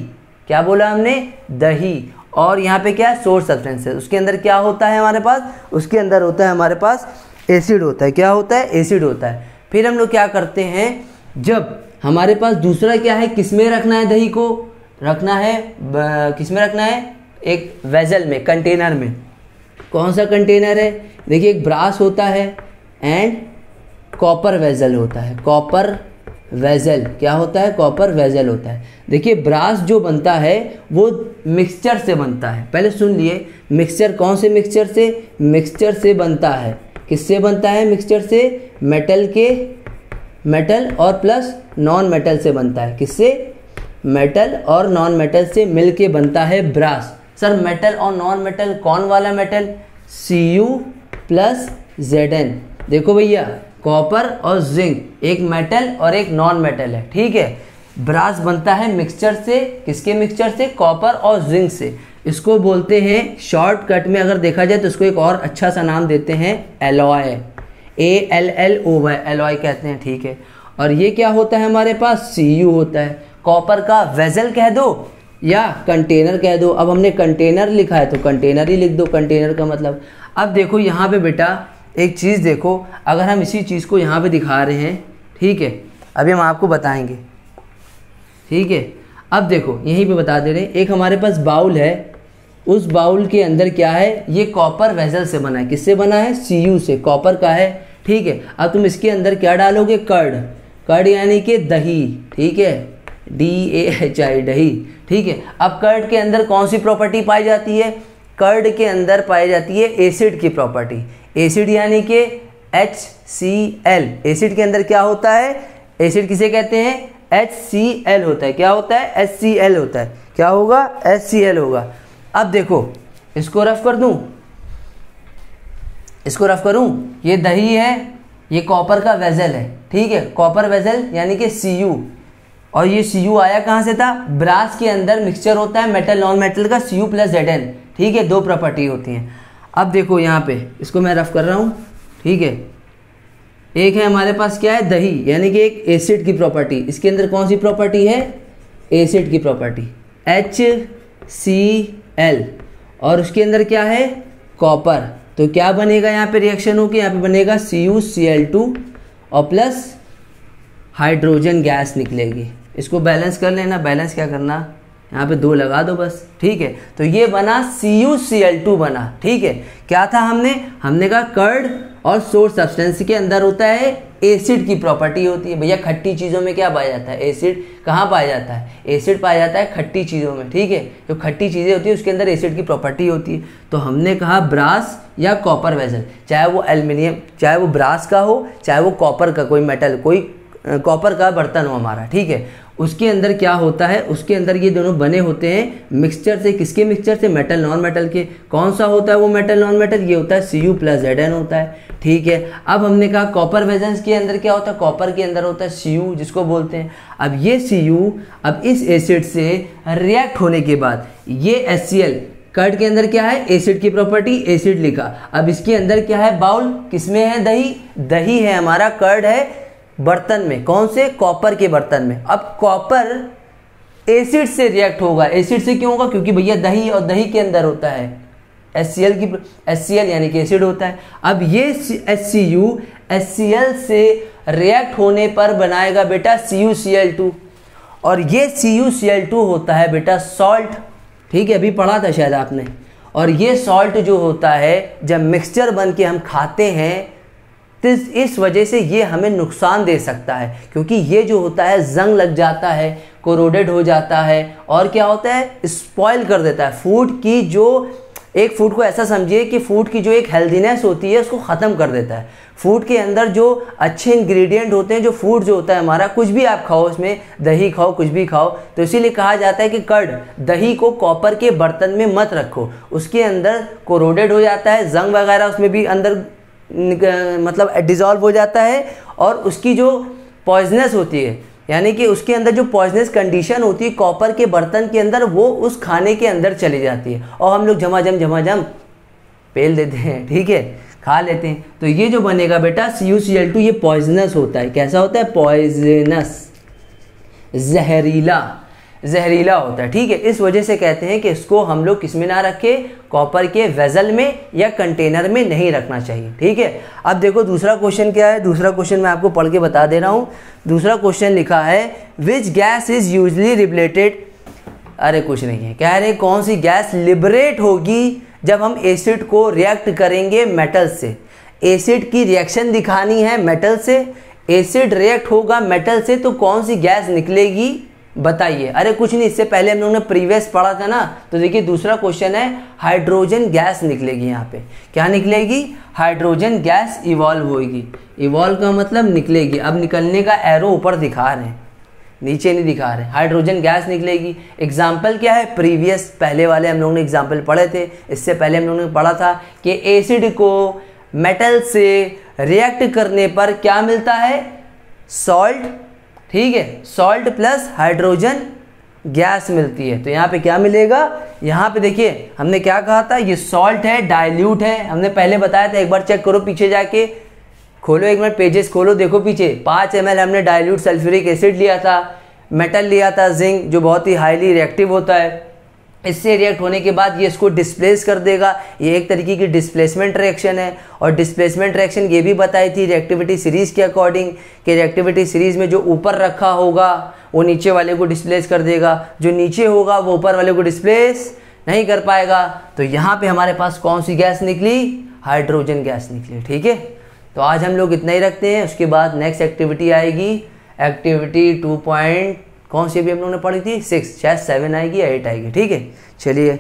क्या बोला हमने, दही, और यहाँ पे क्या है, सोर सब्सटेंसेस, उसके अंदर क्या होता है हमारे पास, उसके अंदर होता है हमारे पास एसिड होता है, क्या होता है, एसिड होता है। फिर हम लोग क्या करते हैं, जब हमारे पास दूसरा क्या है, किसमें रखना है, दही को रखना है, किसमें रखना है, एक वेजल में, कंटेनर में। कौन सा कंटेनर है, देखिए एक ब्रास होता है एंड कॉपर वेजल होता है, कॉपर वेजल क्या होता है, कॉपर वेजल होता है। देखिए ब्रास जो बनता है वो मिक्सचर से बनता है, पहले सुन लिए, मिक्सचर कौन से मिक्सचर से, मिक्सचर से बनता है, किससे बनता है, मिक्सचर से, मेटल और प्लस नॉन मेटल से बनता है, किससे, मेटल और नॉन मेटल से मिलके बनता है ब्रास। सर मेटल और नॉन मेटल, कौन वाला मेटल, Cu प्लस Zn। देखो भैया कॉपर और जिंक, एक मेटल और एक नॉन मेटल है, ठीक है। ब्रास बनता है मिक्सचर से, किसके मिक्सचर से, कॉपर और जिंक से। इसको बोलते हैं, शॉर्टकट में अगर देखा जाए तो इसको एक और अच्छा सा नाम देते हैं, एलॉय, ALLOY, एलॉय कहते हैं, ठीक है। और ये क्या होता है हमारे पास, Cu होता है। कॉपर का वेजल कह दो या कंटेनर कह दो, अब हमने कंटेनर लिखा है तो कंटेनर ही लिख दो, कंटेनर का मतलब। अब देखो यहाँ पे बेटा एक चीज़ देखो, अगर हम इसी चीज़ को यहाँ पे दिखा रहे हैं, ठीक है, अभी हम आपको बताएंगे, ठीक है। अब देखो यहीं पे बता दे रहे हैं, एक हमारे पास बाउल है, उस बाउल के अंदर क्या है, ये कॉपर वेजल से बना है, किससे बना है, Cu से, कॉपर का है, ठीक है। अब तुम इसके अंदर क्या डालोगे, कर्ड, कर्ड यानी कि दही, ठीक है, DAHI, दही, ठीक है। अब कर्ड के अंदर कौन सी प्रॉपर्टी पाई जाती है, कर्ड के अंदर पाई जाती है एसिड की प्रॉपर्टी, एसिड यानी कि HCl। एसिड के अंदर क्या होता है, एसिड किसे कहते हैं, HCl होता है, क्या होता है, HCl होता है। क्या होगा, HCl होगा। अब देखो इसको रफ कर दूं, इसको रफ करूं, ये दही है, ये कॉपर का वेजल है, ठीक है, कॉपर वेजल यानी कि Cu, और ये Cu आया कहाँ से था, ब्रास के अंदर मिक्सचर होता है मेटल नॉन मेटल का Cu प्लस Zn, ठीक है, दो प्रॉपर्टी होती हैं। अब देखो यहाँ पे इसको मैं रफ कर रहा हूँ, ठीक है, एक है हमारे पास क्या है, दही यानी कि एक एसिड की प्रॉपर्टी, इसके अंदर कौन सी प्रॉपर्टी है, एसिड की प्रॉपर्टी HCl, और उसके अंदर क्या है, कॉपर। तो क्या बनेगा यहाँ पे रिएक्शन होगी, यहाँ पे बनेगा CuCl2 और प्लस हाइड्रोजन गैस निकलेगी। इसको बैलेंस कर लेना, बैलेंस क्या करना, यहाँ पे 2 लगा दो बस, ठीक है। तो ये बना CuCl2 बना, ठीक है। क्या था हमने कहा कर्ड और सोर्स सब्सटेंस के अंदर होता है एसिड की प्रॉपर्टी होती है। भैया खट्टी चीज़ों में क्या पाया जाता है, एसिड कहाँ पाया जाता है, एसिड पाया जाता है खट्टी चीज़ों में, ठीक है। जो खट्टी चीज़ें होती है उसके अंदर एसिड की प्रॉपर्टी होती है। तो हमने कहा ब्रास या कॉपर वेजल, चाहे वो एल्युमिनियम, चाहे वो ब्रास का हो, चाहे वो कॉपर का कोई मेटल, कोई कॉपर का बर्तन हो हमारा, ठीक है, उसके अंदर क्या होता है, उसके अंदर ये दोनों बने होते हैं मिक्सचर से। किसके मिक्सचर से, मेटल नॉन मेटल के। कौन सा होता है वो मेटल नॉन मेटल, ये होता है Cu प्लस Zn होता है, ठीक है। अब हमने कहा कॉपर वेजल्स के अंदर क्या होता है, कॉपर के अंदर होता है Cu जिसको बोलते हैं। अब ये Cu अब इस एसिड से रिएक्ट होने के बाद ये HCl, कर्ड के अंदर क्या है, एसिड की प्रॉपर्टी, एसिड लिखा। अब इसके अंदर क्या है, बाउल, किसमें है, दही, दही है हमारा, कर्ड है बर्तन में, कौन से, कॉपर के बर्तन में। अब कॉपर एसिड से रिएक्ट होगा, एसिड से क्यों होगा, क्योंकि भैया दही, और दही के अंदर होता है HCl यानी कि एसिड होता है। अब ये HCu HCl से रिएक्ट होने पर बनाएगा बेटा CuCl2, और ये CuCl2 होता है बेटा सॉल्ट, ठीक है, अभी पढ़ा था शायद आपने। और ये सॉल्ट जो होता है जब मिक्सचर बन के हम खाते हैं तो इस वजह से ये हमें नुकसान दे सकता है, क्योंकि ये जो होता है जंग लग जाता है, कोरोडेड हो जाता है, और क्या होता है, स्पॉइल कर देता है फूड की। जो एक फूड को ऐसा समझिए कि फूड की जो एक हेल्दीनेस होती है उसको ख़त्म कर देता है। फूड के अंदर जो अच्छे इंग्रेडिएंट होते हैं, जो फूड जो होता है हमारा, कुछ भी आप खाओ, उसमें दही खाओ, कुछ भी खाओ, तो इसीलिए कहा जाता है कि कर्ड, दही को कॉपर के बर्तन में मत रखो, उसके अंदर कोरोडेड हो जाता है, जंग वगैरह उसमें भी अंदर मतलब डिज़ोल्व हो जाता है, और उसकी जो पॉइजनस होती है, यानी कि उसके अंदर जो पॉइजनस कंडीशन होती है कॉपर के बर्तन के अंदर, वो उस खाने के अंदर चली जाती है, और हम लोग झमाझम पेल देते हैं, ठीक है, खा लेते हैं। तो ये जो बनेगा बेटा CuCl2, ये पॉइजनस होता है। कैसा होता है, पॉइजनस, जहरीला होता है, ठीक है। इस वजह से कहते हैं कि इसको हम लोग किस में ना रखें, कॉपर के वेजल में या कंटेनर में नहीं रखना चाहिए, ठीक है। अब देखो दूसरा क्वेश्चन क्या है, दूसरा क्वेश्चन मैं आपको पढ़ के बता दे रहा हूँ। दूसरा क्वेश्चन लिखा है, which gas is usually liberated, अरे कुछ नहीं है, कह रहे कौन सी गैस लिबरेट होगी जब हम एसिड को रिएक्ट करेंगे मेटल से। एसिड की रिएक्शन दिखानी है मेटल से, एसिड रिएक्ट होगा मेटल से, तो कौन सी गैस निकलेगी बताइए। अरे कुछ नहीं, इससे पहले हम लोगों ने प्रीवियस पढ़ा था ना, तो देखिए दूसरा क्वेश्चन है, हाइड्रोजन गैस निकलेगी। यहाँ पे क्या निकलेगी, हाइड्रोजन गैस इवॉल्व होगी। इवॉल्व का मतलब निकलेगी, अब निकलने का एरो ऊपर दिखा रहे हैं, नीचे नहीं दिखा रहे, हाइड्रोजन गैस निकलेगी। एग्जाम्पल क्या है, प्रीवियस पहले वाले हम लोगों ने एग्जाम्पल पढ़े थे, इससे पहले हम लोगों ने पढ़ा था कि एसिड को मेटल से रिएक्ट करने पर क्या मिलता है, सॉल्ट, ठीक है, सॉल्ट प्लस हाइड्रोजन गैस मिलती है। तो यहाँ पे क्या मिलेगा, यहाँ पे देखिए हमने क्या कहा था, ये सॉल्ट है, डाइल्यूट है, हमने पहले बताया था, एक बार चेक करो पीछे जाके, खोलो एक मिनट पेजेस खोलो, देखो पीछे 5 ml हमने डाइल्यूट सल्फ्यूरिक एसिड लिया था, मेटल लिया था जिंक, जो बहुत ही हाईली रिएक्टिव होता है। इससे रिएक्ट होने के बाद ये इसको डिस्प्लेस कर देगा, ये एक तरीके की डिस्प्लेसमेंट रिएक्शन है। और डिस्प्लेसमेंट रिएक्शन ये भी बताई थी रिएक्टिविटी सीरीज़ के अकॉर्डिंग, कि रिएक्टिविटी सीरीज़ में जो ऊपर रखा होगा वो नीचे वाले को डिस्प्लेस कर देगा, जो नीचे होगा वो ऊपर वाले को डिस्प्लेस नहीं कर पाएगा। तो यहाँ पे हमारे पास कौन सी गैस निकली, हाइड्रोजन गैस निकली, ठीक है। तो आज हम लोग इतना ही रखते हैं, उसके बाद नेक्स्ट एक्टिविटी आएगी, एक्टिविटी 2 कौन सी भी हम लोगों ने पढ़ी थी, 6, शायद 7 आएगी या 8 आएगी, ठीक है। चलिए।